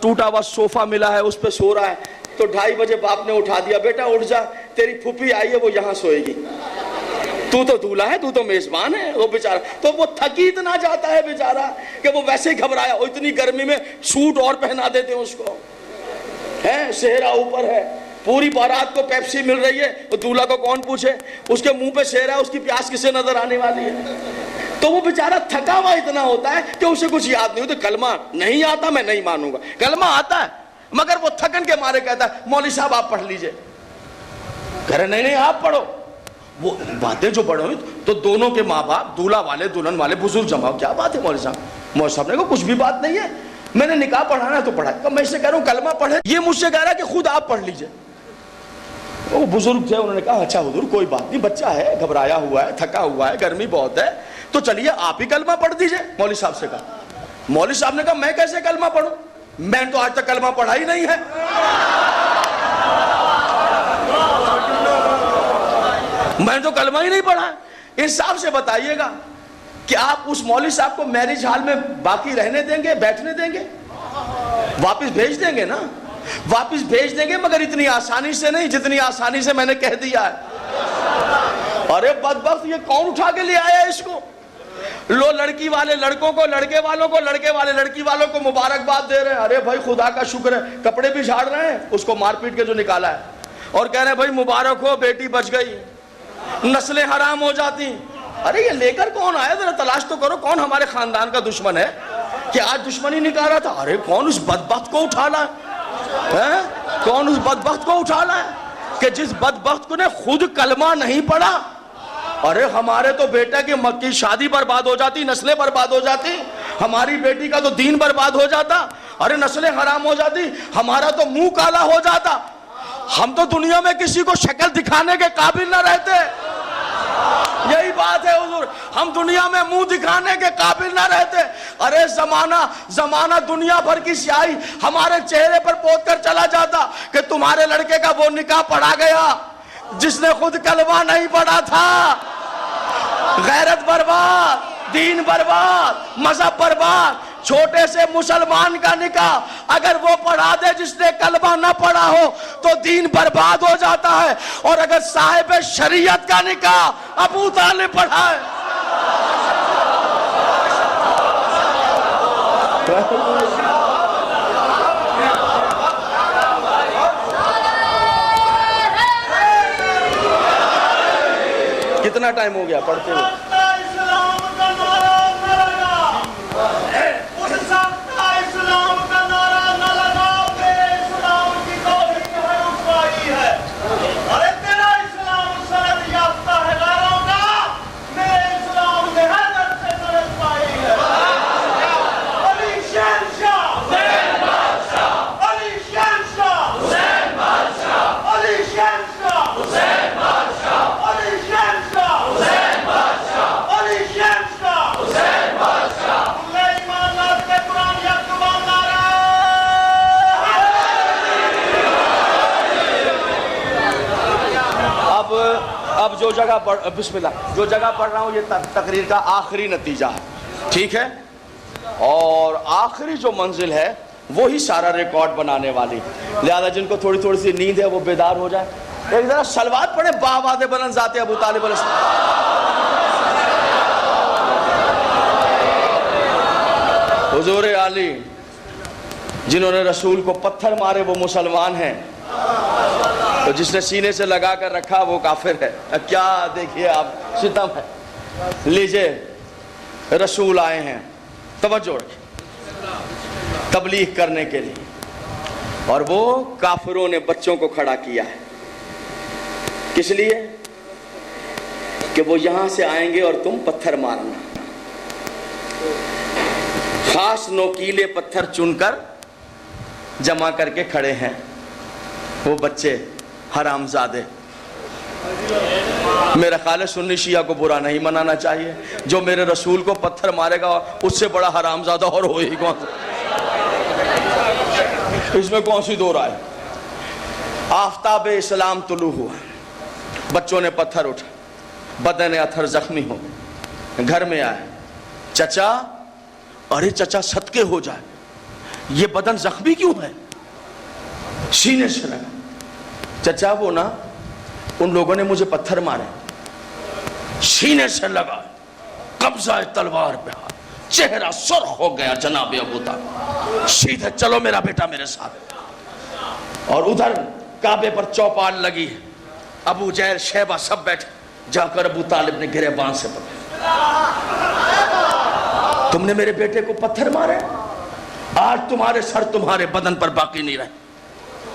ٹوٹا ہوا صوفہ ملا ہے، اس پہ سو رہا ہے، تو 2:30 بجے باپ نے اٹھا دیا، بیٹا اٹھ جا، تیری پھوپھی آئی ہے، وہ یہاں سوئے گی، تو دولہا ہے، تو میزبان ہے۔ وہ بیچارہ تو وہ تھکی اتنا جاتا ہے بیچارہ کہ وہ ویسے ہی گھبرایا، اور اتنی گرمی میں سوٹ اور پہنا دیتے ہیں اس کو، ہے سہرا اوپر ہے، پوری بارات کو پیپسی مل رہی ہے، تو دولہا کو کون پوچھے، اس کے منہ پہ سہرا ہے، اس کی پیاس کسے نظر آنے والی ہے؟ تو وہ بیچارہ تھکا ہوا اتنا ہوتا ہے کہ اسے کچھ یاد نہیں ہوتا۔ کلمہ نہیں آتا میں نہیں مانوں گا، کلمہ آتا ہے مگر وہ تھکن کے مارے کہتا ہے مولوی صاحب آپ پڑھ لیجئے۔ کہہ رہے نہیں آپ پڑھو۔ وہ باتیں جو بڑے ہوئی تو دونوں کے ماں باپ دولہا والے دلہن والے بزرگ جمع ہو. کیا بات ہے مولوی صاحب نے کہا کچھ بھی بات نہیں ہے, میں نے نکاح پڑھانا ہے تو پڑھا. میں اسے کہہ رہا ہوں کلمہ پڑھے, یہ مجھ سے کہہ رہا ہے کہ خود آپ پڑھ لیجئے. وہ بزرگ تھے, انہوں نے کہا اچھا حضور کوئی بات نہیں, بچہ ہے گھبرایا ہوا ہے تھکا ہوا ہے گرمی بہت ہے تو چلیے آپ ہی کلمہ پڑھ دیجئے. مولوی صاحب سے کہا. مولوی صاحب نے کہا میں کیسے کلمہ پڑھوں, میں تو آج تک کلمہ پڑھا ہی نہیں ہے. میں تو کلمہ ہی نہیں پڑھا. انصاف سے بتائیے گا کہ آپ اس مولوی صاحب کو میرج ہال میں باقی رہنے دیں گے, بیٹھنے دیں گے؟ واپس بھیج دیں گے نا, واپس بھیج دیں گے, مگر اتنی آسانی سے نہیں جتنی آسانی سے میں نے کہہ دیا ہے. ارے بدبخت یہ کون اٹھا کے لے آیا اس کو؟ لو لڑکی والے لڑکوں کو, لڑکے والوں کو, لڑکے والے لڑکی والوں کو مبارکباد دے رہے ہیں. ارے بھائی خدا کا شکر ہے, کپڑے بھی جھاڑ رہے ہیں اس کو مار پیٹ کے جو نکالا ہے, اور کہہ رہے ہیں بھائی مبارک ہو بیٹی بچ گئی, نسلیں حرام ہو جاتی. ارے یہ لے کر کون آیا, ذرا تلاش تو کرو کون ہمارے خاندان کا دشمن ہے کہ آج دشمنی نکال رہا تھا. ارے کون اس بدبخت کو اٹھا لا ہے, کون اس بدبخت کو اٹھا لا ہے کہ جس بدبخت کو نے خود کلمہ نہیں پڑھا. ارے ہمارے تو بیٹے کی شادی برباد ہو جاتی, نسلیں برباد ہو جاتی, ہماری بیٹی کا تو دین برباد ہو جاتا, ارے نسلیں حرام ہو جاتی, ہمارا تو منہ کالا ہو جاتا, ہم تو دنیا میں کسی کو شکل دکھانے کے قابل نہ رہتے. یہی بات ہے حضور, ہم دنیا میں منہ دکھانے کے قابل نہ رہتے. ارے زمانہ دنیا بھر کی سیاہی ہمارے چہرے پر پوت کر چلا جاتا کہ تمہارے لڑکے کا وہ نکاح پڑھا گیا جس نے خود کلمہ نہیں پڑھا تھا. غیرت برباد, دین برباد, مذہب برباد. چھوٹے سے مسلمان کا نکاح اگر وہ پڑھا دے جس نے کلمہ نہ پڑھا ہو تو دین برباد ہو جاتا ہے. اور اگر صاحب شریعت کا نکاح ابو طالب پڑھائے, کتنا ٹائم ہو گیا پڑھتے ہوئے؟ اب جو جگہ بسم اللہ جو جگہ پڑھ رہا ہوں یہ تقریر کا آخری نتیجہ ہے, ٹھیک ہے, اور آخری جو منزل ہے وہی سارا ریکارڈ بنانے والی. لہذا جن کو تھوڑی تھوڑی سی نیند ہے وہ بیدار ہو جائے. ایک ذرا صلوات پڑھیں, باواد بلند ذات ابو طالب علیہ السلام. حضور علی جنہوں نے رسول کو پتھر مارے وہ مسلمان ہیں, تو جس نے سینے سے لگا کر رکھا وہ کافر ہے. کیا دیکھیے آپ ستم ہے. لیجئے رسول آئے ہیں, توجہ رکھیں, تبلیغ کرنے کے لیے, اور وہ کافروں نے بچوں کو کھڑا کیا ہے. کس لیے؟ کہ وہ یہاں سے آئیں گے اور تم پتھر مارنا. خاص نوکیلے پتھر چن کر جمع کر کے کھڑے ہیں وہ بچے حرامزادے. میرا خیال ہے سنی شیعہ کو برا نہیں منانا چاہیے, جو میرے رسول کو پتھر مارے گا اس سے بڑا حرامزادہ اور ہو ہی کون سا, اس میں کون سی دو رائے. آفتاب اسلام طلوع ہوا, بچوں نے پتھر اٹھا, بدن اتھر زخمی ہو, گھر میں آئے, چچا, ارے چچا صدقے ہو جائے, یہ بدن زخمی کیوں ہے؟ سینے سے لگا. چچا وہ نا ان لوگوں نے مجھے پتھر مارے, سینے سے لگا, قبضہ تلوار پہ, چہرہ سرخ ہو گیا جناب ابو طالب. سیدھے چلو میرا بیٹا میرے ساتھ. اور ادھر کعبے پر چوپال لگی, ابو جہل شیبہ سب بیٹھے. جا کر ابو طالب نے گریبان سے پکڑا, تم نے میرے بیٹے کو پتھر مارے, آج تمہارے سر تمہارے بدن پر باقی نہیں رہے.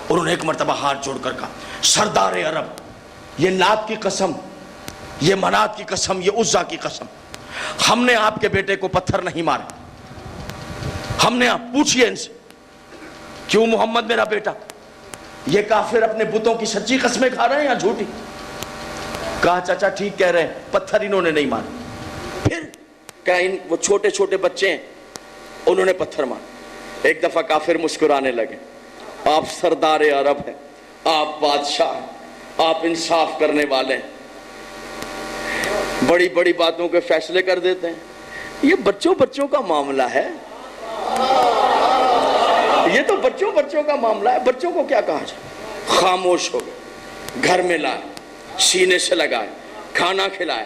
انہوں نے ایک مرتبہ ہاتھ جوڑ کر کہا, سردار عرب, یہ لات کی قسم یہ منات کی قسم، یہ عزا کی قسم، ہم نے آپ کے بیٹے کو پتھر نہیں مارے. ہم نے، آپ پوچھئے ان سے کیوں محمد میرا بیٹا؟ یہ کافر اپنے بتوں کی سچی قسمیں کھا رہے ہیں یا جھوٹی؟ کہا چچا ٹھیک کہہ رہے ہیں، پتھر انہوں نے نہیں مارے. پھر کہا وہ چھوٹے چھوٹے بچے ہیں انہوں نے پتھر مارے. ایک دفعہ کافر مسکرانے لگے. آپ سردار عرب ہیں، آپ بادشاہ ہیں، آپ انصاف کرنے والے ہیں، بڑی بڑی باتوں کے فیصلے کر دیتے ہیں، یہ بچوں کا معاملہ ہے، یہ تو بچوں کا معاملہ ہے، بچوں کو کیا کہا جائے؟ خاموش ہو گئے. گھر میں لائے، سینے سے لگائے، کھانا کھلائے،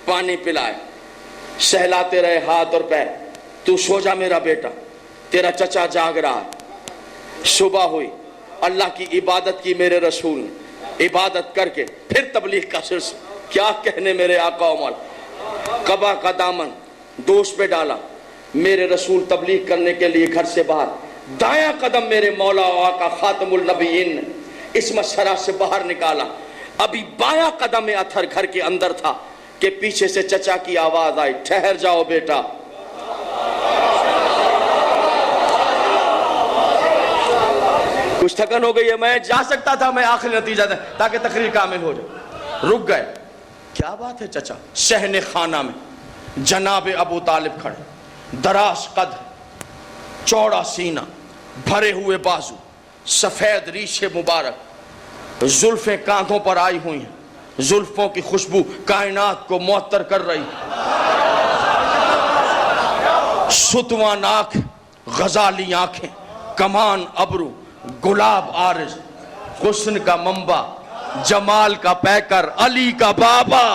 پانی پلائے، سہلاتے رہے ہاتھ اور پیر. تو سو جا میرا بیٹا، تیرا چچا جاگ رہا ہے. صبح ہوئی، اللہ کی عبادت کی میرے رسول نے، عبادت کر کے پھر تبلیغ کا سلسلہ. کیا کہنے میرے آقا و مولا. قبا کا دامن دوست پہ ڈالا، میرے رسول تبلیغ کرنے کے لیے گھر سے باہر. دایاں قدم میرے مولا و آقا خاتم النبیین نے اس مسحرہ سے باہر نکالا. ابھی بایاں قدم اتھر گھر کے اندر تھا کہ پیچھے سے چچا کی آواز آئی، ٹھہر جاؤ بیٹا. کچھ تھکن ہو گئی ہے، میں جا سکتا تھا، میں آخری نتیجہ دیں تاکہ تقریر کامل ہو جائے. رک گئے. کیا بات ہے چچا؟ صحن خانہ میں جناب ابو طالب کھڑے، دراز قد، چوڑا سینہ، بھرے ہوئے بازو، سفید ریشے مبارک، زلفیں کاندھوں پر آئی ہوئی ہیں، زلفوں کی خوشبو کائنات کو معطر کر رہی. ستواں ناک، غزالی آنکھیں، کمان ابرو، گلاب عارض، حسن کا منبع، جمال کا پیکر، علی کا بابا.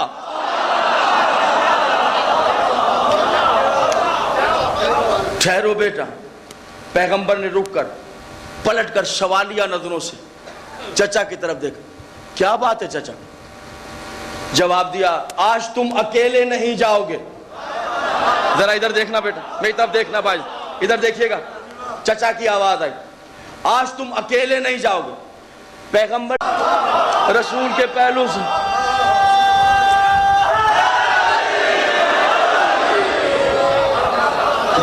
ٹھہرو بیٹا. پیغمبر نے رک کر پلٹ کر سوالیہ نظروں سے چچا کی طرف دیکھا. کیا بات ہے چچا؟ جواب دیا، آج تم اکیلے نہیں جاؤ گے. ذرا ادھر دیکھنا بیٹا، میری طرف دیکھنا بھائی، ادھر دیکھیے گا. چچا کی آواز آئی، آج تم اکیلے نہیں جاؤ گے. پیغمبر رسول کے پہلو سے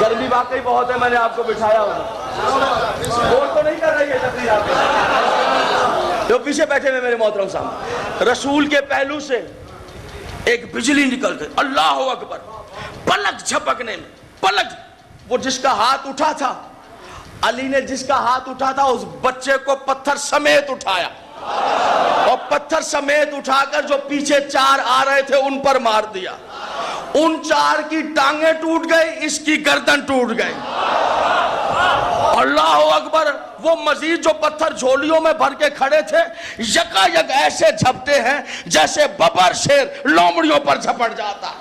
گرمی واقعی بہت ہے، میں نے آپ کو بٹھایا ہوگا. بول تو نہیں کر رہی ہے تقریر آپ جو پیچھے بیٹھے ہوئے میرے محترم سامنے. رسول کے پہلو سے ایک بجلی نکل گئی. اللہ اکبر. پلک جھپکنے میں، پلک، وہ جس کا ہاتھ اٹھا تھا، علی نے جس کا ہاتھ اٹھا تھا، اس بچے کو پتھر سمیت اٹھایا اور پتھر سمیت اٹھا کر جو پیچھے چار آ رہے تھے ان پر مار دیا. ان چار کی ٹانگیں ٹوٹ گئی، اس کی گردن ٹوٹ گئی. اللہ اکبر. وہ مزید جو پتھر جھولیوں میں بھر کے کھڑے تھے یکا یک ایسے جھپٹے ہیں جیسے ببر شیر لومڑیوں پر جھپٹ جاتا.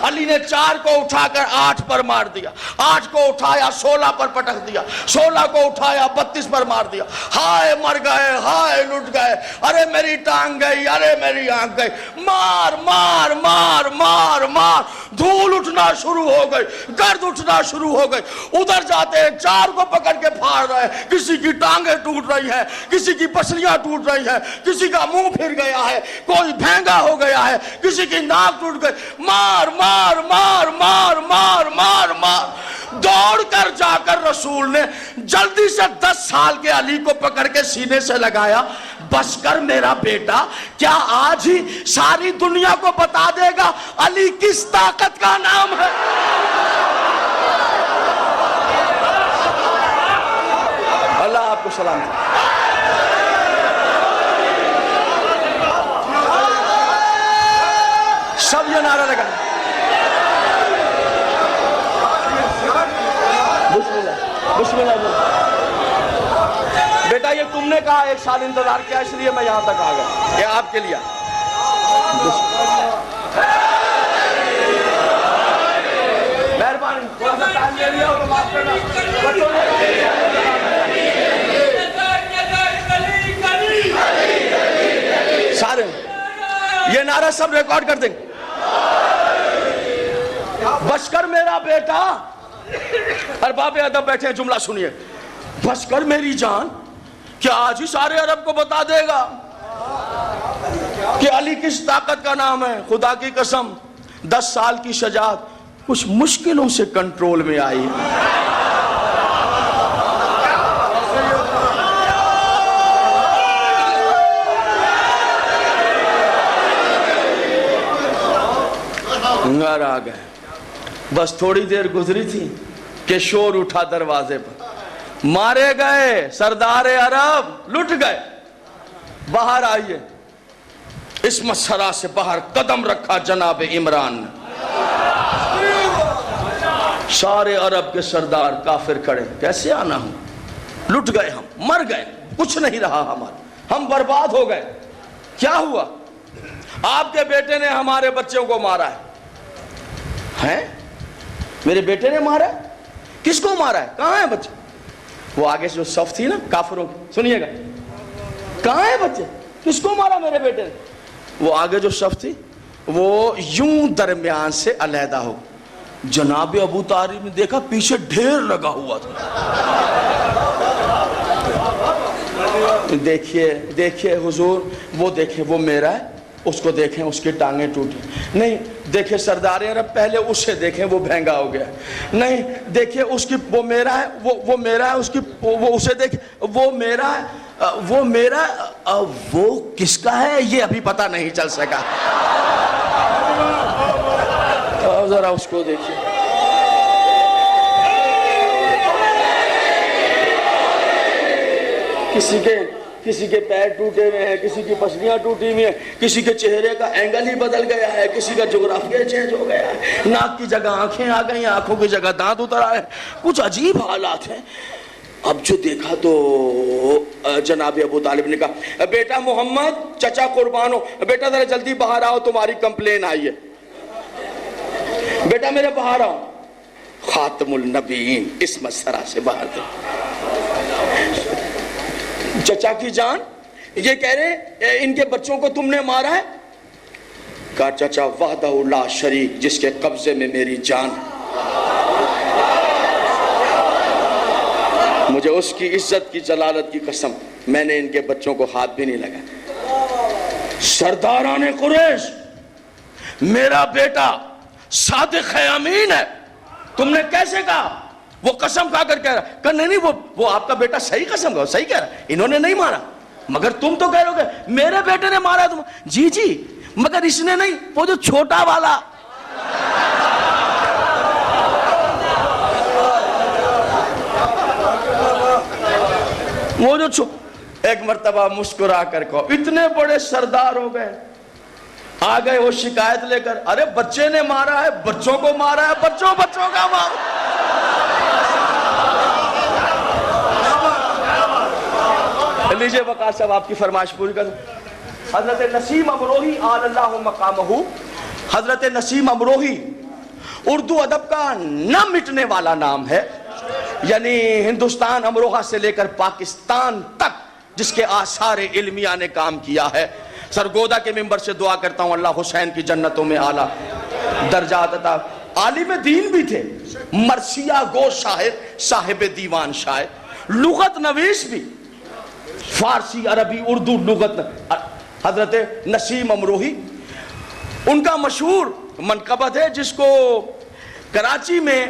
علی نے 4 کو اٹھا کر 8 پر مار دیا، 8 کو اٹھایا 16 پر پٹک دیا، 16 کو اٹھایا 32 پر مار دیا. ہائے مر گئے، ہائے لٹ گئے، ارے میری ٹانگ گئی، ارے میری آنکھ گئی. مار مار مار مار مار. دھول اٹھنا شروع ہو گئی، گرد اٹھنا شروع ہو گئی. ادھر جاتے ہیں 4 کو پکڑ کے پھاڑ رہے ہیں، کسی کی ٹانگیں ٹوٹ رہی ہیں، کسی کی پسلیاں ٹوٹ رہی ہیں، کسی کا منہ پھر گیا ہے، کوئی بھینگا ہو گیا ہے، کسی کی ناک ٹوٹ گئی. مار مار مار مار مار مار مار. دوڑ کر جا کر رسول نے جلدی سے 10 سال کے علی کو پکڑ کے سینے سے لگایا. بس کر میرا بیٹا، کیا آج ہی ساری دنیا کو بتا دے گا علی کس طاقت کا نام ہے؟ اللہ آپ کو سلام دے. سب یہ نعرہ لگا. بسم اللہ. بیٹا یہ تم نے کہا 1 سال انتظار کیا، اس لیے میں یہاں تک آ گیا، یہ آپ کے لیے. مہربانی تھوڑا سا ٹائم لے لیا اور معاف کرنا. سارے یہ نعرہ سب ریکارڈ کر دیں. بس کر میرا بیٹا. ارباب ادب بیٹھے ہیں، جملہ سنیے. بس کر میری جان، کیا آج ہی سارے عرب کو بتا دے گا کہ کہ علی کس طاقت کا نام ہے. خدا کی قسم 10 سال کی شجاعت کچھ مشکلوں سے کنٹرول میں آئی. گھر آ گئے. بس تھوڑی دیر گزری تھی کہ شور اٹھا دروازے پر. مارے گئے سردار عرب، لٹ گئے. باہر آئیے. اس مسرا سے باہر قدم رکھا جناب عمران نے. سارے عرب کے سردار کافر کھڑے. کیسے آنا ہوں؟ لٹ گئے، ہم مر گئے، کچھ نہیں رہا ہمارا، ہم برباد ہو گئے. کیا ہوا؟ آپ کے بیٹے نے ہمارے بچوں کو مارا ہے. میرے بیٹے نے مارا ہے؟ کس کو مارا ہے؟ کہاں ہیں بچے؟ وہ آگے سے جو صف تھی نا کافروں کی، سنیے گا، کہاں ہیں بچے؟ کس کو مارا میرے بیٹے نے؟ وہ آگے جو صف تھی وہ یوں درمیان سے علیحدہ ہو. جناب ابو طالب نے دیکھا پیچھے ڈھیر لگا ہوا تھا. دیکھیے حضور، وہ دیکھیں وہ میرا ہے، اس کو دیکھیں اس کی ٹانگیں ٹوٹی. نہیں دیکھیں سردار عرب، پہلے اسے دیکھیں وہ بھینگا ہو گیا. نہیں دیکھیں اس کی، وہ میرا ہے، وہ میرا ہے، اس کی، وہ اسے دیکھیں وہ میرا ہے، وہ میرا ہے، وہ کس کا ہے یہ ابھی پتہ نہیں چل سکا. ذرا اس کو دیکھیے. کسی کے پیر ٹوٹے ہوئے ہیں، کسی کی پسلیاں ٹوٹی ہوئی ہیں، کسی کے چہرے کا اینگل ہی بدل گیا ہے، کسی کا جغرافیہ چینج ہو گیا ہے، ناک کی جگہ آنکھیں آ گئی ہیں، آنکھوں کی جگہ دانت اتر آئے. کچھ عجیب حالات ہیں. اب جو دیکھا تو جناب ابو طالب نے کہا بیٹا محمد، چچا قربان ہو، بیٹا ذرا جلدی باہر آؤ، تمہاری کمپلین آئی ہے. بیٹا میرے باہر آؤ. خاتم النبیین اس مسئلہ سے باہر دے. چچا کی جان، یہ کہہ رہے ان کے بچوں کو تم نے مارا ہے؟ کہا چچا وحدہ لا شریک، جس کے قبضے میں میری جان، مجھے اس کی عزت کی جلالت کی قسم میں نے ان کے بچوں کو ہاتھ بھی نہیں لگا. سرداران قریش، میرا بیٹا صادق ہے، امین ہے. تم نے کیسے کہا؟ وہ قسم کھا کر کہہ رہا. کہ نہیں وہ آپ کا بیٹا صحیح قسم کھا، صحیح کہہ رہا، انہوں نے نہیں مارا. مگر تم تو کہہ رہے ہو کہ میرے بیٹے نے مارا تم. جی مگر اس نے نہیں، وہ جو چھوٹا والا. وہ جو ایک مرتبہ مسکرا کر کہو. اتنے بڑے سردار ہو گئے، آ گئے وہ شکایت لے کر، ارے بچے نے مارا ہے، بچوں کو مارا ہے، بچوں کا مارا. لیجئے وقار صاحب آپ کی فرمائش پوری کر. حضرت نسیم امروہی آل اللہ مقامہ، حضرت نسیم امروہی اردو ادب کا نہ مٹنے والا نام ہے. یعنی ہندوستان امروہہ سے لے کر پاکستان تک جس کے آثار علمیہ نے کام کیا ہے. سرگودا کے ممبر سے دعا کرتا ہوں اللہ حسین کی جنتوں میں اعلیٰ درجات عطا. عالم دین بھی تھے، مرثیہ گو شاعر، صاحب دیوان شاعر، لغت نویس بھی، فارسی عربی اردو لغت. حضرت نسیم امروہی، ان کا مشہور منقبت ہے جس کو کراچی میں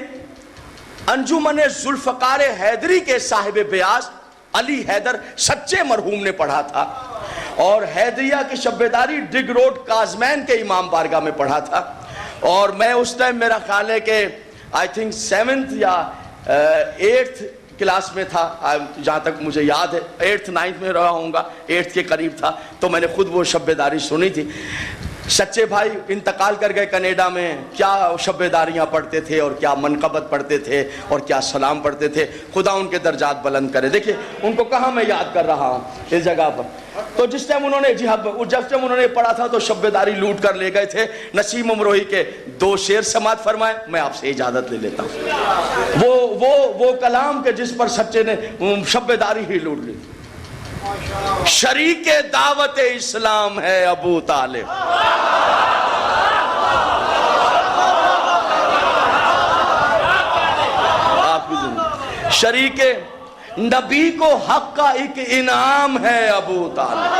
انجمن ذوالفقار حیدری کے صاحب بیاض علی حیدر سچے مرحوم نے پڑھا تھا، اور حیدریہ کی شبیداری ڈگ روڈ کازمین کے امام بارگاہ میں پڑھا تھا. اور میں اس ٹائم میرا خیال ہے کہ آئی تھنک 7th یا 8th کلاس میں تھا، جہاں تک مجھے یاد ہے 8th 9th میں رہا ہوں گا، 8th کے قریب تھا. تو میں نے خود وہ شبیداری سنی تھی. سچے بھائی انتقال کر گئے کینیڈا میں، کیا شبیداریاں پڑھتے تھے اور کیا منقبت پڑھتے تھے اور کیا سلام پڑھتے تھے. خدا ان کے درجات بلند کرے. دیکھیں ان کو کہاں میں یاد کر رہا ہوں اس جگہ پر. تو جس ٹائم انہوں نے جب انہوں نے پڑھا تھا تو شبیداری لوٹ کر لے گئے تھے. نسیم امروہی کے 2 شعر سماعت فرمائے، میں آپ سے اجازت لے لیتا ہوں. وہ کلام کے جس پر سچے نے شبیداری ہی لوٹ لی. شریک دعوت اسلام ہے ابو طالب. آپ کی زندگی شریک نبی کو حق کا ایک انعام ہے ابو طالب.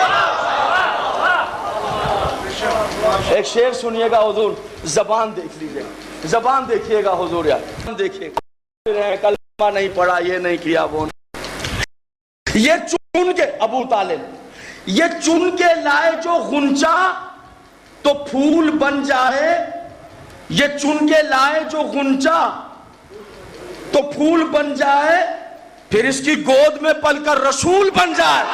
ایک شعر سنیے گا حضور, زبان دیکھ لیجیے, زبان دیکھیے گا حضور, یار دیکھیے گا, کلمہ نہیں پڑھا, یہ نہیں کیا, وہ نہیں. یہ چن کے ابو طالب, یہ چن کے لائے جو غنچہ تو پھول بن جائے, یہ چن کے لائے جو غنچہ تو پھول بن جائے, پھر اس کی گود میں پل کر رسول بن جائے.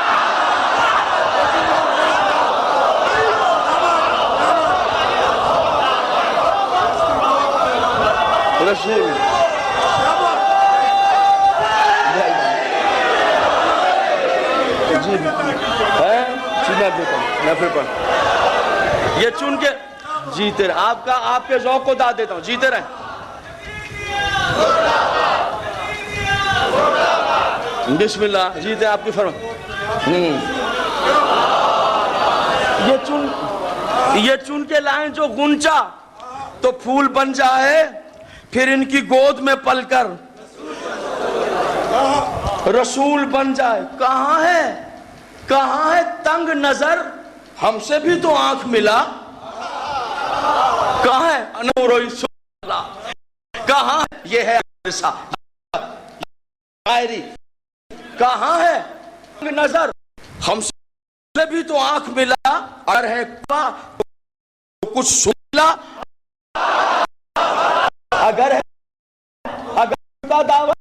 رسول یہ چن کے جیتے رہے, آپ کے ذوق کو داد دیتا ہوں, جیتے رہے. بسم اللہ, جیتے آپ کی فرما. یہ چن کے لائیں جو غنچہ تو پھول بن جائے, پھر ان کی گود میں پل کر رسول بن جائے. کہاں ہے تنگ نظر, ہم سے بھی تو آنکھ ملا. کہاں ہے نوروئی سلا, کہاں ہے یہ ہے شاعری, کہاں ہے تنگ نظر, ہم سے بھی تو آنکھ ملا. اگر ہے تو کچھ سلا, اگر کا دعویٰ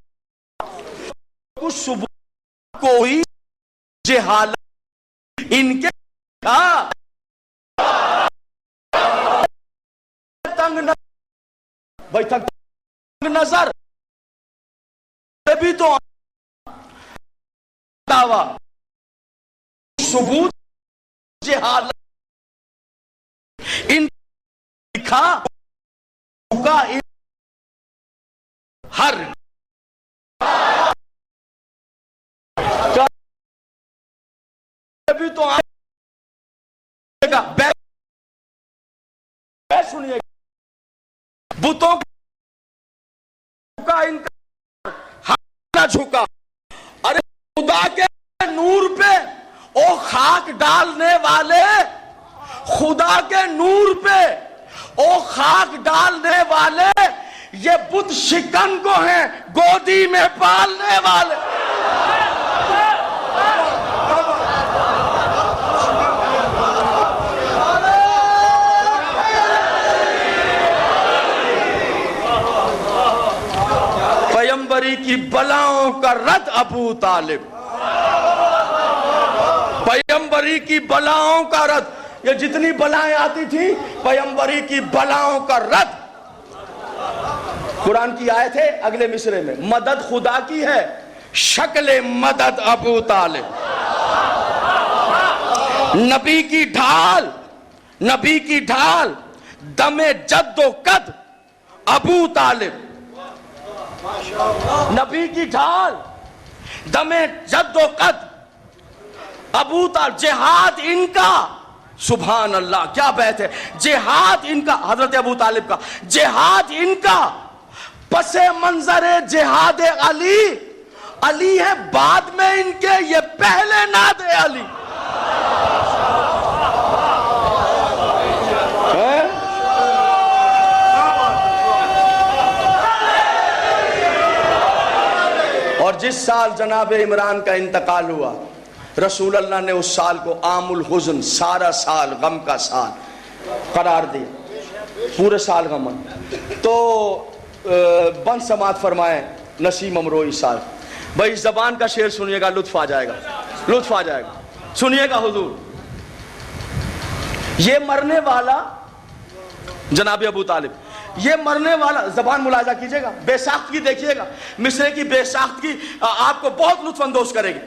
کچھ صبح کوئی جہالت ان کے تنگ نظر بھی تو دعویٰ ثبوت جہالت ان لکھا ہر بھی تو سنیے بتوں کا ان کا جھکا. ارے خدا کے نور پہ او خاک ڈالنے والے, خدا کے نور پہ او خاک ڈالنے والے, یہ بت شکن کو ہیں گودی میں پالنے والے. پیمبری کی بلاؤں کا رد ابو طالب, پیمبری کی بلاؤں کا رد. یہ جتنی بلائیں آتی تھی پیمبری کی بلاؤں کا رد. قرآن کی آیت ہے اگلے مصرے میں, مدد خدا کی ہے شکل مدد ابو طالب. نبی کی ڈھال, نبی کی ڈھال دم جد و قد ابو طالب. نبی کی ڈھال دم جد و قد ابو طالب. جہاد ان کا, سبحان اللہ کیا بیت ہے, جہاد ان کا, حضرت ابو طالب کا جہاد ان کا پس منظر جہاد علی. علی ہے بعد میں ان کے, یہ پہلے ناد علی. اور جس سال جناب عمران کا انتقال ہوا, رسول اللہ نے اس سال کو عام الحزن, سارا سال غم کا سال قرار دیا, پورے سال غم. تو بند سماعت فرمائے نسیم امروئی صاحب. بھائی زبان کا شعر سنیے گا, لطف آ جائے گا, لطف آ جائے گا. سنیے گا حضور, یہ مرنے والا جناب ابو طالب, یہ مرنے والا, زبان ملاحظہ کیجئے گا, بے ساختگی دیکھیے گا, مصرے کی بے ساختگی آپ کو بہت لطف اندوز کرے گی.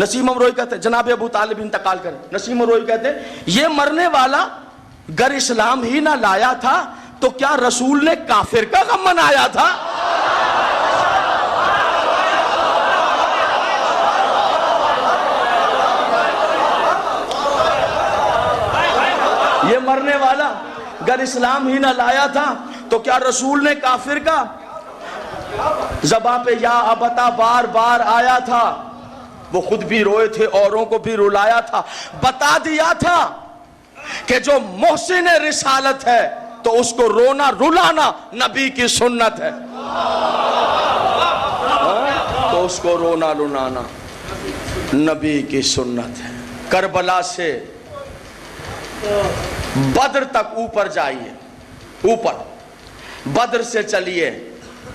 نسیم امروئی کہتے ہیں جناب ابو طالب انتقال کرے, نسیم امروئی کہتے ہیں یہ مرنے والا گر اسلام ہی نہ لایا تھا تو کیا رسول نے کافر کا غم منایا تھا. یہ مرنے والا گر اسلام ہی نہ لایا تھا تو کیا رسول نے کافر کا. زباں پہ یا ابتا بار بار آیا تھا, وہ خود بھی روئے تھے اوروں کو بھی رلایا تھا. بتا دیا تھا کہ جو محسن رسالت ہے تو اس کو رونا رلانا نبی کی سنت ہے، تو اس کو رونا رلانا نبی کی سنت ہے۔ کربلا سے بدر تک اوپر جائیے، اوپر بدر سے چلیے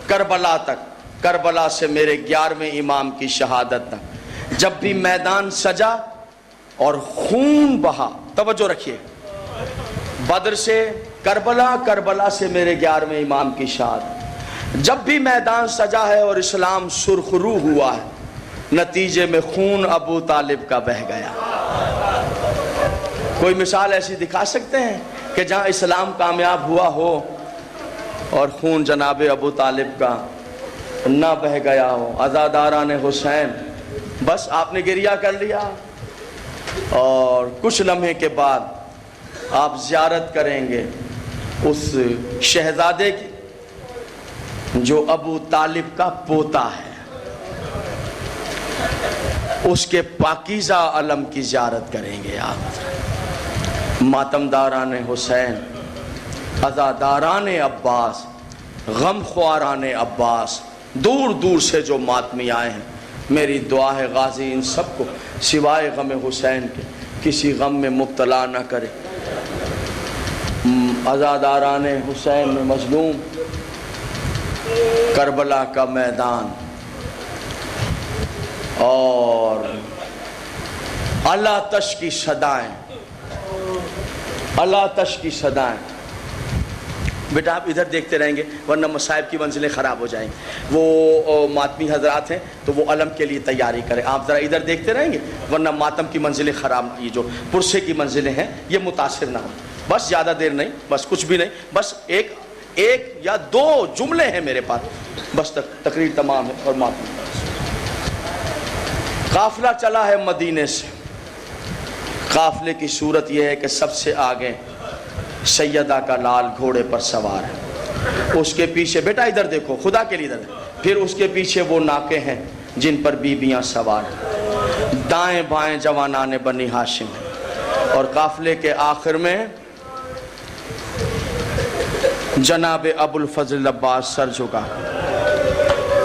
کربلا تک، کربلا سے میرے 11ویں امام کی شہادت تک، جب بھی میدان سجا اور خون بہا، توجہ رکھیے، بدر سے کربلا، کربلا سے میرے 11ویں امام کی شہادت، جب بھی میدان سجا ہے اور اسلام سرخرو ہوا ہے، نتیجے میں خون ابو طالب کا بہہ گیا۔ کوئی مثال ایسی دکھا سکتے ہیں کہ جہاں اسلام کامیاب ہوا ہو اور خون جناب ابو طالب کا نہ بہہ گیا ہو؟ عزاداران حسین، بس آپ نے گریہ کر لیا اور کچھ لمحے کے بعد آپ زیارت کریں گے اس شہزادے کی جو ابو طالب کا پوتا ہے، اس کے پاکیزہ علم کی زیارت کریں گے آپ۔ ماتمداران حسین، عزاداران عباس، غم خواران عباس، دور دور سے جو ماتمی آئے ہیں، میری دعا ہے غازی ان سب کو سوائے غم حسین کے کسی غم میں مبتلا نہ کرے۔ عزاداران حسین میں مظلوم، کربلا کا میدان اور اللہ تش کی صدائیں، اللہ تش کی صدائیں۔ بیٹا آپ ادھر دیکھتے رہیں گے ورنہ مصائب کی منزلیں خراب ہو جائیں گی۔ وہ ماتمی حضرات ہیں تو وہ علم کے لیے تیاری کریں، آپ ذرا ادھر دیکھتے رہیں گے ورنہ ماتم کی منزلیں خراب، یہ جو پرسے کی منزلیں ہیں یہ متاثر نہ ہو۔ بس زیادہ دیر نہیں، بس کچھ بھی نہیں، بس ایک یا دو جملے ہیں میرے پاس، بس تقریر تمام ہے۔ اور ماتم قافلہ چلا ہے مدینے سے، قافلے کی صورت یہ ہے کہ سب سے آگے سیدہ کا لال گھوڑے پر سوار ہے، اس کے پیچھے، بیٹا ادھر دیکھو خدا کے لیے ادھر، پھر اس کے پیچھے وہ ناکے ہیں جن پر بیبیاں سوار ہیں، دائیں بائیں جوانان بنی ہاشم ہیں، اور قافلے کے آخر میں جناب ابو الفضل عباس سر جھکا۔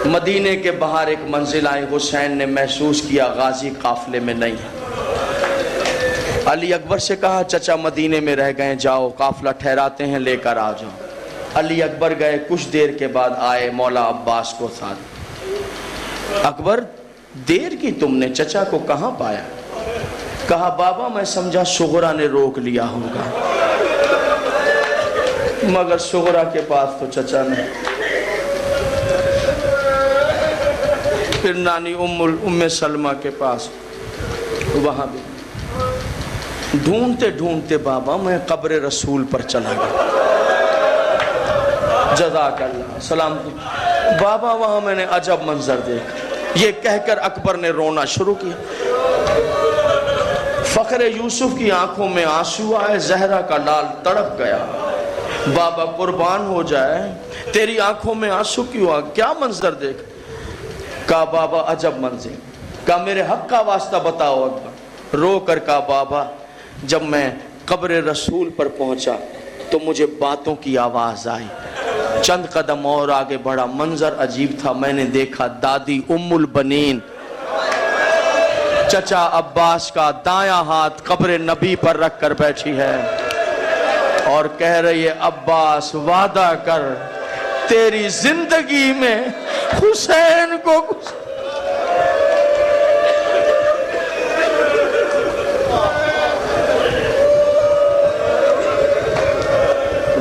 مدینے کے باہر ایک منزل آئی، حسین نے محسوس کیا غازی قافلے میں نہیں ہے۔ علی اکبر سے کہا چچا مدینے میں رہ گئے، جاؤ قافلہ ٹھہراتے ہیں لے کر آ جاؤ۔ علی اکبر گئے، کچھ دیر کے بعد آئے مولا عباس کو ساتھ۔ اکبر دیر کی تم نے، چچا کو کہاں پایا؟ کہا بابا میں سمجھا سغرا نے روک لیا ہوگا، مگر سغرا کے پاس تو چچا نہیں۔ پھر نانی ام سلمہ کے پاس، وہاں بھی ڈھونڈتے ڈھونڈتے بابا میں قبر رسول پر چلا گیا، جزاک اللہ سلام بابا، وہاں میں نے عجب منظر دیکھا۔ یہ کہہ کر اکبر نے رونا شروع کیا۔ فخر یوسف کی آنکھوں میں آنسو آئے، زہرا کا لال تڑپ گیا۔ بابا قربان ہو جائے، تیری آنکھوں میں آنسو کیوں آ؟ کیا منظر دیکھ؟ کہا بابا عجب منظر۔ کہا میرے حق کا واسطہ بتاؤ اکبر۔ رو کر کہا بابا جب میں قبر رسول پر پہنچا تو مجھے باتوں کی آواز آئی، چند قدم اور آگے بڑھا، منظر عجیب تھا، میں نے دیکھا دادی ام البنین چچا عباس کا دایاں ہاتھ قبر نبی پر رکھ کر بیٹھی ہے اور کہہ رہی ہے عباس وعدہ کر تیری زندگی میں حسین کو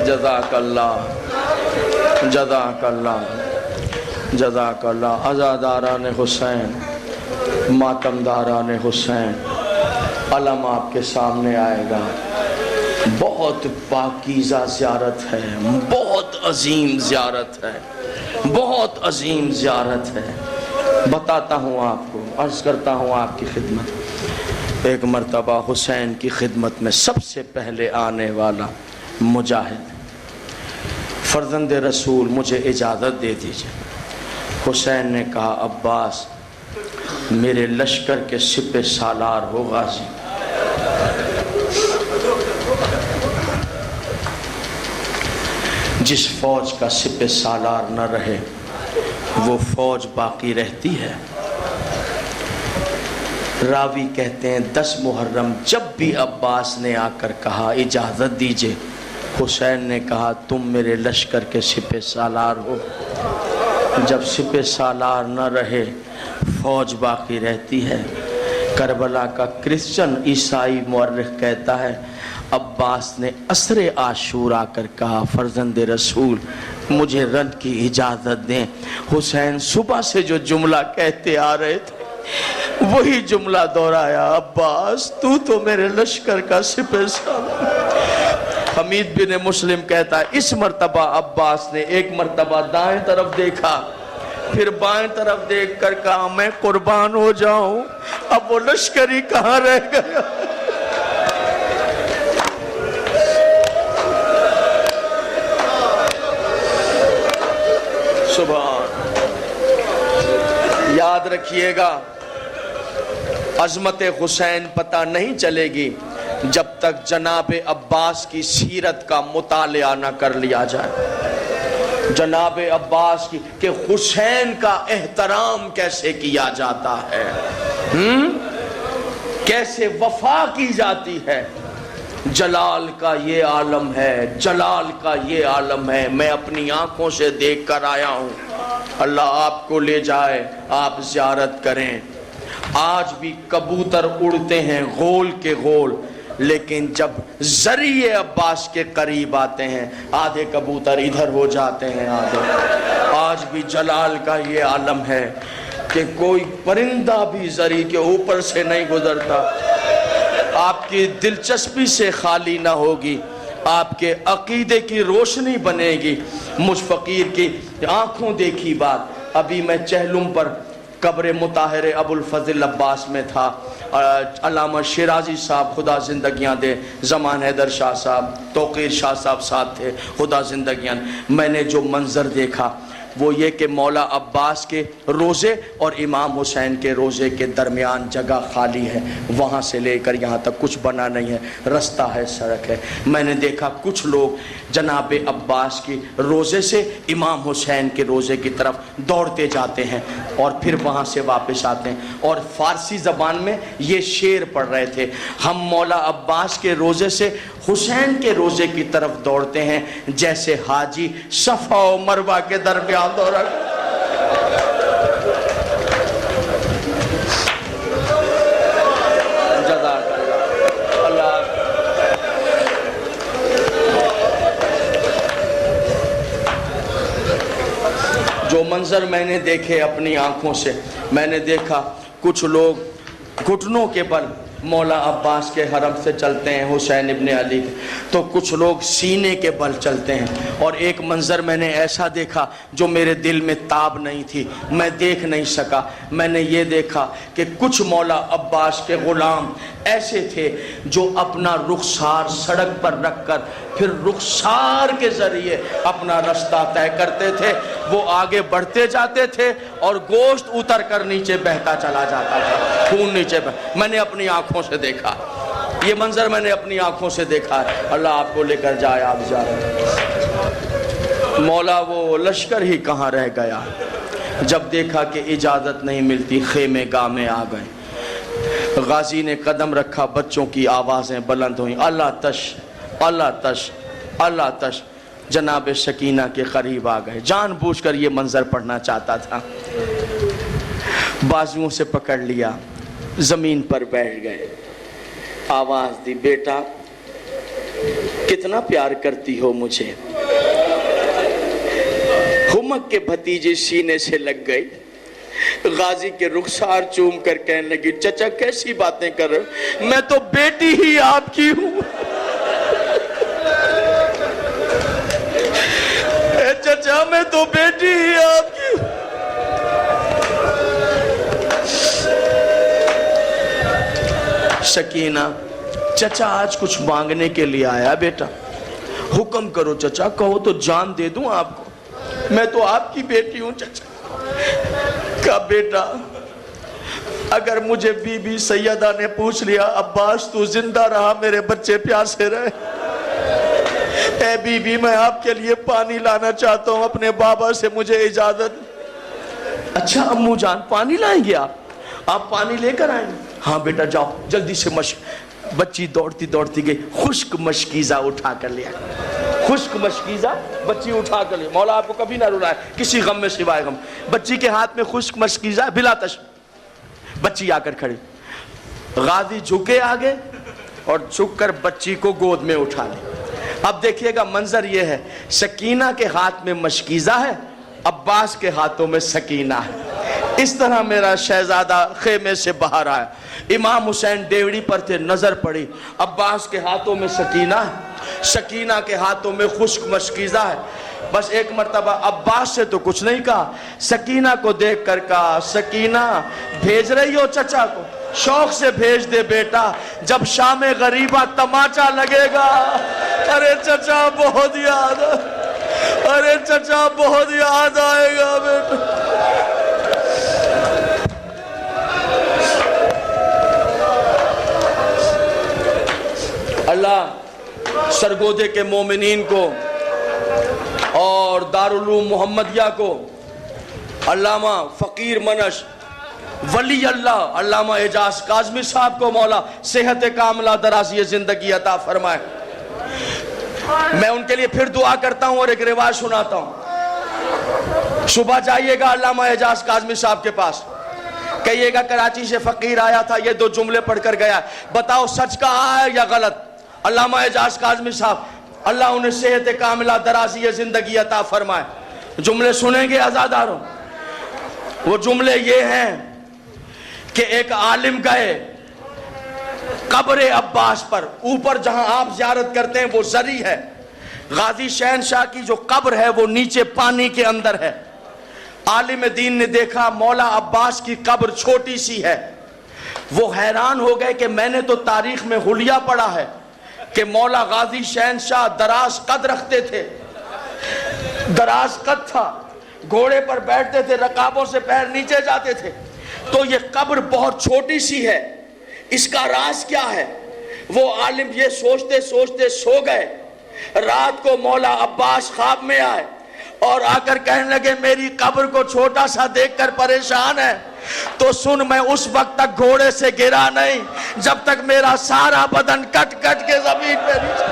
جزاک اللہ جزاک اللہ جزاک اللہ۔ عزاداران حسین، ماتمداران حسین، علم آپ کے سامنے آئے گا۔ بہت پاکیزہ زیارت ہے، بہت عظیم زیارت ہے، بہت عظیم زیارت ہے۔ بتاتا ہوں آپ کو، عرض کرتا ہوں آپ کی خدمت، ایک مرتبہ حسین کی خدمت میں سب سے پہلے آنے والا مجاہد، فرزند رسول مجھے اجازت دے دیجئے۔ حسین نے کہا عباس میرے لشکر کے سپہ سالار ہو غازی، جس فوج کا سپہ سالار نہ رہے وہ فوج باقی رہتی ہے۔ راوی کہتے ہیں 10 محرم جب بھی عباس نے آ کر کہا اجازت دیجئے، حسین نے کہا تم میرے لشکر کے سپہ سالار ہو۔ جب سپہ سالار نہ رہے فوج باقی رہتی ہے۔ کربلا کا کرسچن عیسائی مورخ کہتا ہے عباس نے عصر عاشور آ کر کہا فرزند رسول مجھے رن کی اجازت دیں۔ حسین صبح سے جو جملہ کہتے آ رہے تھے وہی جملہ دہرایا، عباس تو میرے لشکر کا سپہ سالار۔ حمید بن مسلم کہتا ہے اس مرتبہ عباس نے ایک مرتبہ دائیں طرف دیکھا، پھر بائیں طرف دیکھ کر کہا میں قربان ہو جاؤں، اب وہ لشکری کہاں رہ گیا۔ سبحان، یاد رکھیے گا عظمت حسین پتہ نہیں چلے گی جب تک جناب عباس کی سیرت کا مطالعہ نہ کر لیا جائے۔ جناب عباس کی کہ حسین کا احترام کیسے کیا جاتا ہے، کیسے وفا کی جاتی ہے۔ جلال کا یہ عالم ہے، جلال کا یہ عالم ہے، میں اپنی آنکھوں سے دیکھ کر آیا ہوں۔ اللہ آپ کو لے جائے، آپ زیارت کریں۔ آج بھی کبوتر اڑتے ہیں غول کے غول، لیکن جب ذریعے عباس کے قریب آتے ہیں آدھے کبوتر ادھر ہو جاتے ہیں آدھے۔ آج بھی جلال کا یہ عالم ہے کہ کوئی پرندہ بھی ذری کے اوپر سے نہیں گزرتا۔ آپ کی دلچسپی سے خالی نہ ہوگی، آپ کے عقیدے کی روشنی بنے گی۔ مجھ فقیر کی آنکھوں دیکھی بات، ابھی میں چہلم پر قبر مطہر ابو الفضل عباس میں تھا، علامہ شیرازی صاحب خدا زندگیاں دے، زمان حیدر شاہ صاحب، توقیر شاہ صاحب ساتھ تھے خدا زندگیاں۔ میں نے جو منظر دیکھا وہ یہ کہ مولا عباس کے روزے اور امام حسین کے روزے کے درمیان جگہ خالی ہے، وہاں سے لے کر یہاں تک کچھ بنا نہیں ہے، رستہ ہے، سڑک ہے۔ میں نے دیکھا کچھ لوگ جناب عباس کی روزے سے امام حسین کے روزے کی طرف دوڑتے جاتے ہیں اور پھر وہاں سے واپس آتے ہیں، اور فارسی زبان میں یہ شعر پڑھ رہے تھے، ہم مولا عباس کے روزے سے حسین کے روزے کی طرف دوڑتے ہیں جیسے حاجی صفا و مروہ کے درمیان دورہ۔ جزاک اللہ۔ جو منظر میں نے دیکھے اپنی آنکھوں سے، میں نے دیکھا کچھ لوگ گھٹنوں کے بل مولا عباس کے حرم سے چلتے ہیں حسین ابن علی کے، تو کچھ لوگ سینے کے بل چلتے ہیں۔ اور ایک منظر میں نے ایسا دیکھا جو میرے دل میں تاب نہیں تھی، میں دیکھ نہیں سکا۔ میں نے یہ دیکھا کہ کچھ مولا عباس کے غلام ایسے تھے جو اپنا رخسار سڑک پر رکھ کر پھر رخسار کے ذریعے اپنا رستہ طے کرتے تھے، وہ آگے بڑھتے جاتے تھے اور گوشت اتر کر نیچے بہتا چلا جاتا تھا، خون نیچے میں نے اپنی آنکھوں سے دیکھا، یہ منظر میں نے اپنی آنکھوں سے دیکھا ہے۔ اللہ آپ کو لے کر جائے، آپ جا رہے مولا وہ لشکر ہی کہاں رہ گیا۔ جب دیکھا کہ اجازت نہیں ملتی خیمے گاہ میں آ گئے، غازی نے قدم رکھا، بچوں کی آوازیں بلند ہوئیں، اللہ تش اللہ تش اللہ تش۔ جناب سکینہ کے قریب آ گئے، جان بوجھ کر یہ منظر پڑھنا چاہتا تھا، بازوؤں سے پکڑ لیا، زمین پر بیٹھ گئے، آواز دی بیٹا کتنا پیار کرتی ہو مجھے۔ ہمک کے بھتیجے سینے سے لگ گئی، غازی کے رخسار چوم کر کہنے لگی چچا کیسی باتیں کر رہے ہو، میں تو بیٹی ہی آپ کی ہوں۔ اے چچا میں تو بیٹی ہی آپ کی ہوں۔ سکینہ چچا آج کچھ مانگنے کے لیے آیا بیٹا، حکم کرو چچا، کہو تو جان دے دوں آپ کو، میں تو آپ کی بیٹی ہوں چچا۔ کہا بیٹا اگر مجھے بی بی سیدہ نے پوچھ لیا عباس تو زندہ رہا میرے بچے پیاسے رہے، اے بی بی میں آپ کے لیے پانی لانا چاہتا ہوں، اپنے بابا سے مجھے اجازت۔ اچھا امو جان پانی لائیں گے آپ پانی لے کر آئیں گے؟ ہاں بیٹا جاؤ جلدی سے بچی دوڑتی دوڑتی گئی، خشک مشکیزہ اٹھا کر لیا، خشک مشکیزہ بچی اٹھا کر لیا۔ مولا آپ کو کبھی نہ رلائے کسی غم میں سوائے غم۔ بچی کے ہاتھ میں خشک مشکیزہ بلا بچی آ کر کھڑی، غازی جھکے آگے اور جھک کر بچی کو گود میں اٹھا لے۔ اب دیکھیے گا منظر یہ ہے، سکینہ کے ہاتھ میں مشکیزہ ہے، عباس کے ہاتھوں میں سکینہ ہے۔ اس طرح میرا شہزادہ خیمے سے باہر آیا، امام حسین ڈیوڑی پر تھے، نظر پڑی، عباس کے ہاتھوں میں سکینہ ہے، سکینہ کے ہاتھوں میں خشک مشکیزہ ہے۔ بس ایک مرتبہ عباس سے تو کچھ نہیں کہا، سکینہ کو دیکھ کر کہا، سکینہ بھیج رہی ہو چچا کو؟ شوق سے بھیج دے بیٹا، جب شام غریبہ تماچا لگے گا۔ ارے چچا بہت یاد، ارے چچا بہت یاد آئے گا بیٹا۔ اللہ سرگودے کے مومنین کو اور دارالعلوم محمدیہ کو، علامہ فقیر منش ولی اللہ علامہ اعجاز کاظمی صاحب کو مولا صحت کاملہ درازی زندگی عطا فرمائے۔ میں ان کے لیے پھر دعا کرتا ہوں اور ایک روایت سناتا ہوں۔ صبح جائیے گا علامہ اعجاز کاظمی صاحب کے پاس، کہیے گا کراچی سے فقیر آیا تھا، یہ 2 جملے پڑھ کر گیا، بتاؤ سچ کہا ہے یا غلط؟ علامہ اعجاز کاظمی صاحب اللہ انہیں صحت کاملہ درازی زندگی عطا فرمائے۔ جملے سنیں گے عزاداروں؟ وہ جملے یہ ہیں کہ ایک عالم گئے قبر عباس پر، اوپر جہاں آپ زیارت کرتے ہیں وہ زری ہے، غازی شہنشاہ کی جو قبر ہے وہ نیچے پانی کے اندر ہے۔ عالم دین نے دیکھا مولا عباس کی قبر چھوٹی سی ہے، وہ حیران ہو گئے کہ میں نے تو تاریخ میں حلیہ پڑھا ہے کہ مولا غازی شہنشاہ دراز قد رکھتے تھے، دراز قد تھا، گھوڑے پر بیٹھتے تھے، رکابوں سے پیر نیچے جاتے تھے، تو یہ قبر بہت چھوٹی سی ہے، اس کا راز کیا ہے؟ وہ عالم یہ سوچتے سوچتے سو گئے۔ رات کو مولا عباس خواب میں آئے اور آ کر کہنے لگے میری قبر کو چھوٹا سا دیکھ کر پریشان ہے تو سن، میں اس وقت تک گھوڑے سے گرا نہیں جب تک میرا سارا بدن کٹ کٹ کے زمین پہ نیچے۔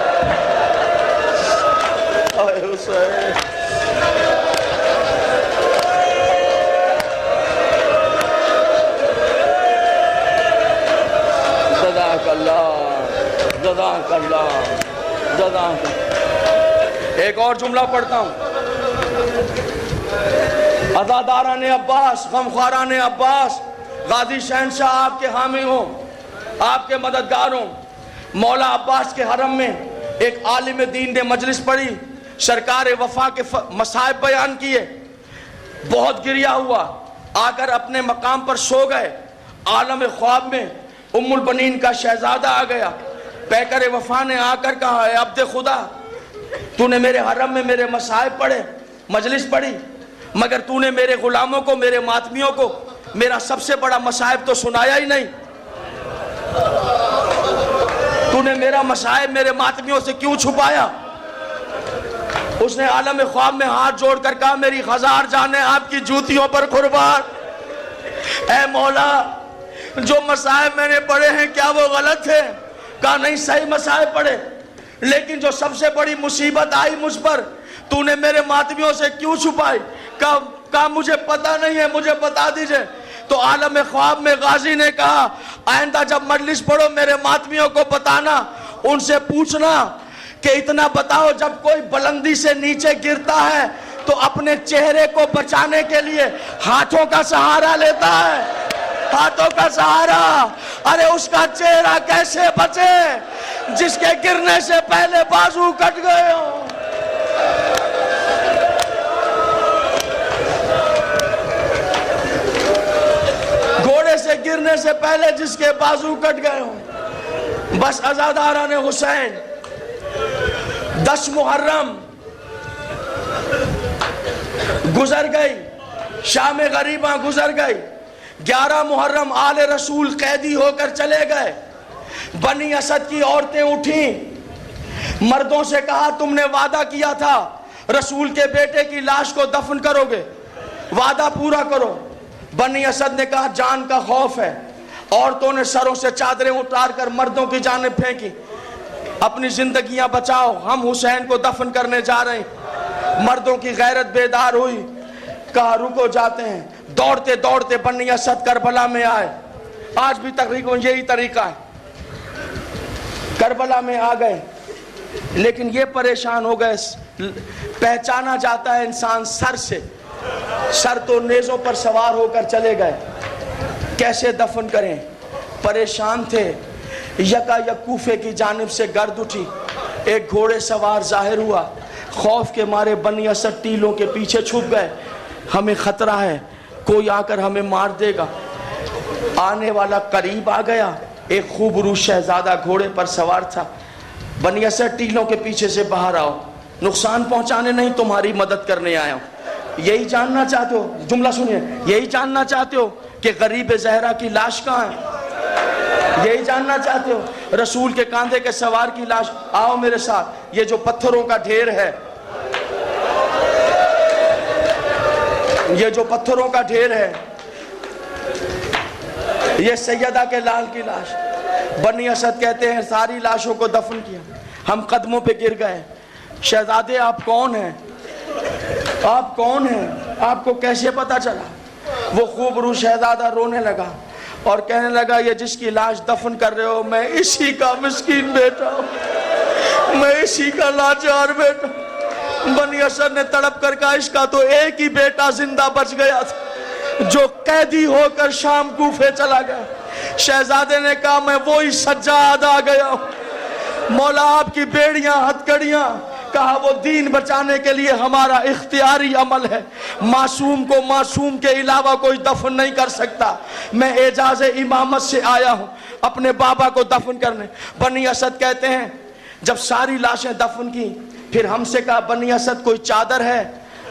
اے حسین، جزاک اللہ، جزاک اللہ، جزاک اللہ۔ ایک اور جملہ پڑھتا ہوں۔ عزاداران عباس، غمخواران عباس، غازی شہنشاہ آپ کے حامی ہوں، آپ کے مددگار ہوں۔ مولا عباس کے حرم میں ایک عالم دین نے مجلس پڑھی، سرکار وفا کے مصائب بیان کیے، بہت گریہ ہوا، آ کر اپنے مقام پر سو گئے۔ عالم خواب میں ام البنین کا شہزادہ آ گیا، پیکر وفا نے آ کر کہا اے عبد خدا، تو نے میرے حرم میں میرے مصائب پڑھے، مجلس پڑھی، مگر تو نے میرے غلاموں کو، میرے ماتمیوں کو میرا سب سے بڑا مصائب تو سنایا ہی نہیں، تو نے میرا مصائب میرے ماتمیوں سے کیوں چھپایا؟ اس نے عالم خواب میں ہاتھ جوڑ کر کہا میری ہزار جانیں آپ کی جوتیوں پر قربان، اے مولا جو مصائب میں نے پڑھے ہیں کیا وہ غلط ہے؟ کہا نہیں، صحیح مصائب پڑھے، لیکن جو سب سے بڑی مصیبت آئی مجھ پر تو نے میرے ماتمیوں سے کیوں چھپائی؟ کہا مجھے پتہ نہیں ہے، مجھے بتا دیجئے۔ تو عالم خواب میں غازی نے کہا آئندہ جب مجلس پڑھو میرے ماتمیوں کو بتانا، ان سے پوچھنا کہ اتنا بتاؤ جب کوئی بلندی سے نیچے گرتا ہے تو اپنے چہرے کو بچانے کے لیے ہاتھوں کا سہارا لیتا ہے، ہاتھوں کا سہارا، ارے اس کا چہرہ کیسے بچے جس کے گرنے سے پہلے بازو کٹ گئے ہوں۔ گھوڑے سے گرنے سے پہلے جس کے بازو کٹ گئے ہوں۔ بس عزاداران حسین، 10 محرم گزر گئی، شام غریباں گزر گئی، 11 محرم آل رسول قیدی ہو کر چلے گئے، بنی اسد کی عورتیں اٹھیں، مردوں سے کہا تم نے وعدہ کیا تھا رسول کے بیٹے کی لاش کو دفن کرو گے, وعدہ پورا کرو. بنی اسد نے کہا جان کا خوف ہے. عورتوں نے سروں سے چادریں اتار کر مردوں کی جانب پھینکی, اپنی زندگیاں بچاؤ, ہم حسین کو دفن کرنے جا رہے ہیں. مردوں کی غیرت بیدار ہوئی, کہا رکو جاتے ہیں. دوڑتے دوڑتے بنی اسد کربلا میں آئے. آج بھی تقریباً یہی طریقہ ہے, کربلا میں آ گئے. لیکن یہ پریشان ہو گئے, پہچانا جاتا ہے انسان سر سے, سر تو نیزوں پر سوار ہو کر چلے گئے, کیسے دفن کریں, پریشان تھے. یکا یک کوفے کی جانب سے گرد اٹھی, ایک گھوڑے سوار ظاہر ہوا. خوف کے مارے بنی اسد ٹیلوں کے پیچھے چھپ گئے, ہمیں خطرہ ہے, کوئی آ کر ہمیں مار دے گا. آنے والا قریب آ گیا, ایک خوبرو شہزادہ گھوڑے پر سوار تھا. بنی اسد ٹیلوں کے پیچھے سے باہر آؤ, نقصان پہنچانے نہیں تمہاری مدد کرنے آیا ہوں. یہی جاننا چاہتے ہو, جملہ سنیے, یہی جاننا چاہتے ہو کہ غریب زہرا کی لاش کہاں ہے؟ یہی جاننا چاہتے ہو رسول کے کاندھے کے سوار کی لاش؟ آؤ میرے ساتھ, یہ جو پتھروں کا ڈھیر ہے, یہ جو پتھروں کا ڈھیر ہے, یہ سیدہ کے لال کی لاش. بنی اسد کہتے ہیں ساری لاشوں کو دفن کیا, ہم قدموں پہ گر گئے. شہزادے آپ کون ہیں, آپ کون ہیں, آپ کو کیسے پتا چلا؟ وہ خوبرو شہزادہ رونے لگا اور کہنے لگا یہ جس کی لاش دفن کر رہے ہو, میں اسی کا مسکین بیٹا ہوں, میں اسی کا لاچار بیٹا. بنی اسد نے تڑپ کر کہا اس کا تو ایک ہی بیٹا زندہ بچ گیا تھا جو قیدی ہو کر شام کوفے چلا گیا. شہزادے نے کہا میں وہی سجاد آ گیا ہوں, مولا آپ کی بیڑیاں ہتھکڑیاں. کہا وہ دین بچانے کے لیے ہمارا اختیاری عمل ہے, معصوم کو معصوم کے علاوہ کوئی دفن نہیں کر سکتا. میں اعجاز امامت سے آیا ہوں اپنے بابا کو دفن کرنے. بنی اسد کہتے ہیں جب ساری لاشیں دفن کی, پھر ہم سے کہا بنی اسد کوئی چادر ہے؟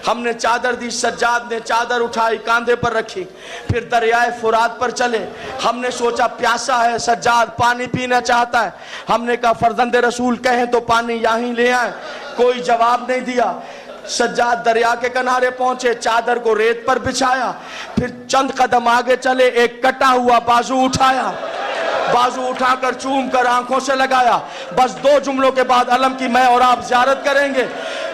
ہم نے چادر دی, سجاد نے چادر اٹھائی کاندھے پر رکھی. پھر دریائے فرات پر چلے. ہم نے سوچا پیاسا ہے سجاد, پانی پینا چاہتا ہے. ہم نے کہا فرزند رسول کہیں تو پانی یہیں لے آئیں. کوئی جواب نہیں دیا. سجاد دریا کے کنارے پہنچے, چادر کو ریت پر بچھایا. پھر چند قدم آگے چلے, ایک کٹا ہوا بازو اٹھایا, بازو اٹھا کر چوم کر آنکھوں سے لگایا. بس 2 جملوں کے بعد علم کی میں اور آپ زیارت کریں گے.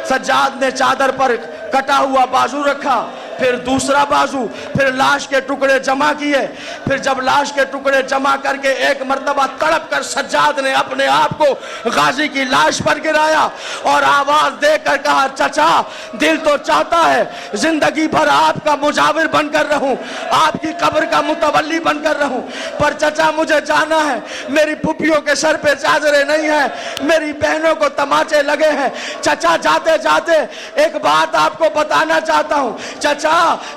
سجاد نے چادر پر کٹا ہوا بازو رکھا, پھر دوسرا بازو, پھر لاش کے ٹکڑے جمع کیے. پھر جب لاش کے ٹکڑے جمع کر کے ایک مرتبہ تڑپ کر سجاد نے اپنے آپ کو غازی کی لاش پر گرایا اور آواز دے کر کہا چچا دل تو چاہتا ہے زندگی بھر آپ کا مجاور بن کر رہوں, آپ کی قبر کا متولی بن کر رہوں, پر چچا مجھے جانا ہے, میری پھپھیوں کے سر پہ چادریں نہیں ہیں, میری بہنوں کو تماچے لگے ہیں. چچا جاتے جاتے ایک بات آپ کو بتانا چاہتا ہوں. چچا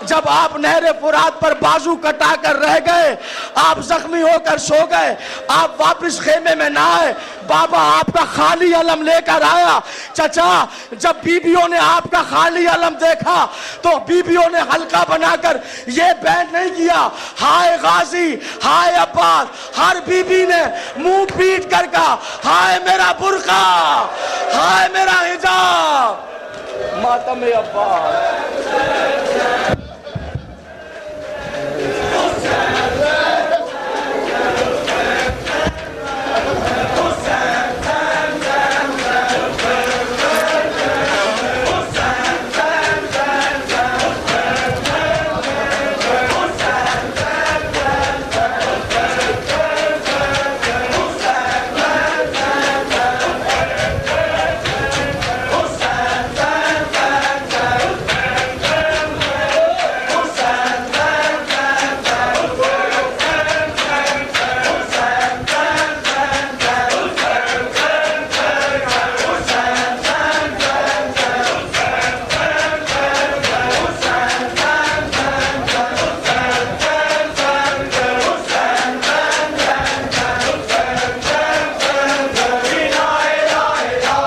جب آپ نہر فرات پر بازو کٹا کر رہ گئے, آپ زخمی ہو کر سو گئے, آپ واپس خیمے میں نہ آئے, بابا آپ کا خالی علم لے کر آیا. چچا جب بیویوں نے آپ کا خالی علم دیکھا تو بیویوں نے حلقہ بنا کر یہ بیان نہیں کیا ہائے غازی ہائے عباس, ہر بیوی نے منہ پیٹ کر کہا ہائے میرا برقع ہائے میرا حجاب. ماتم عباس.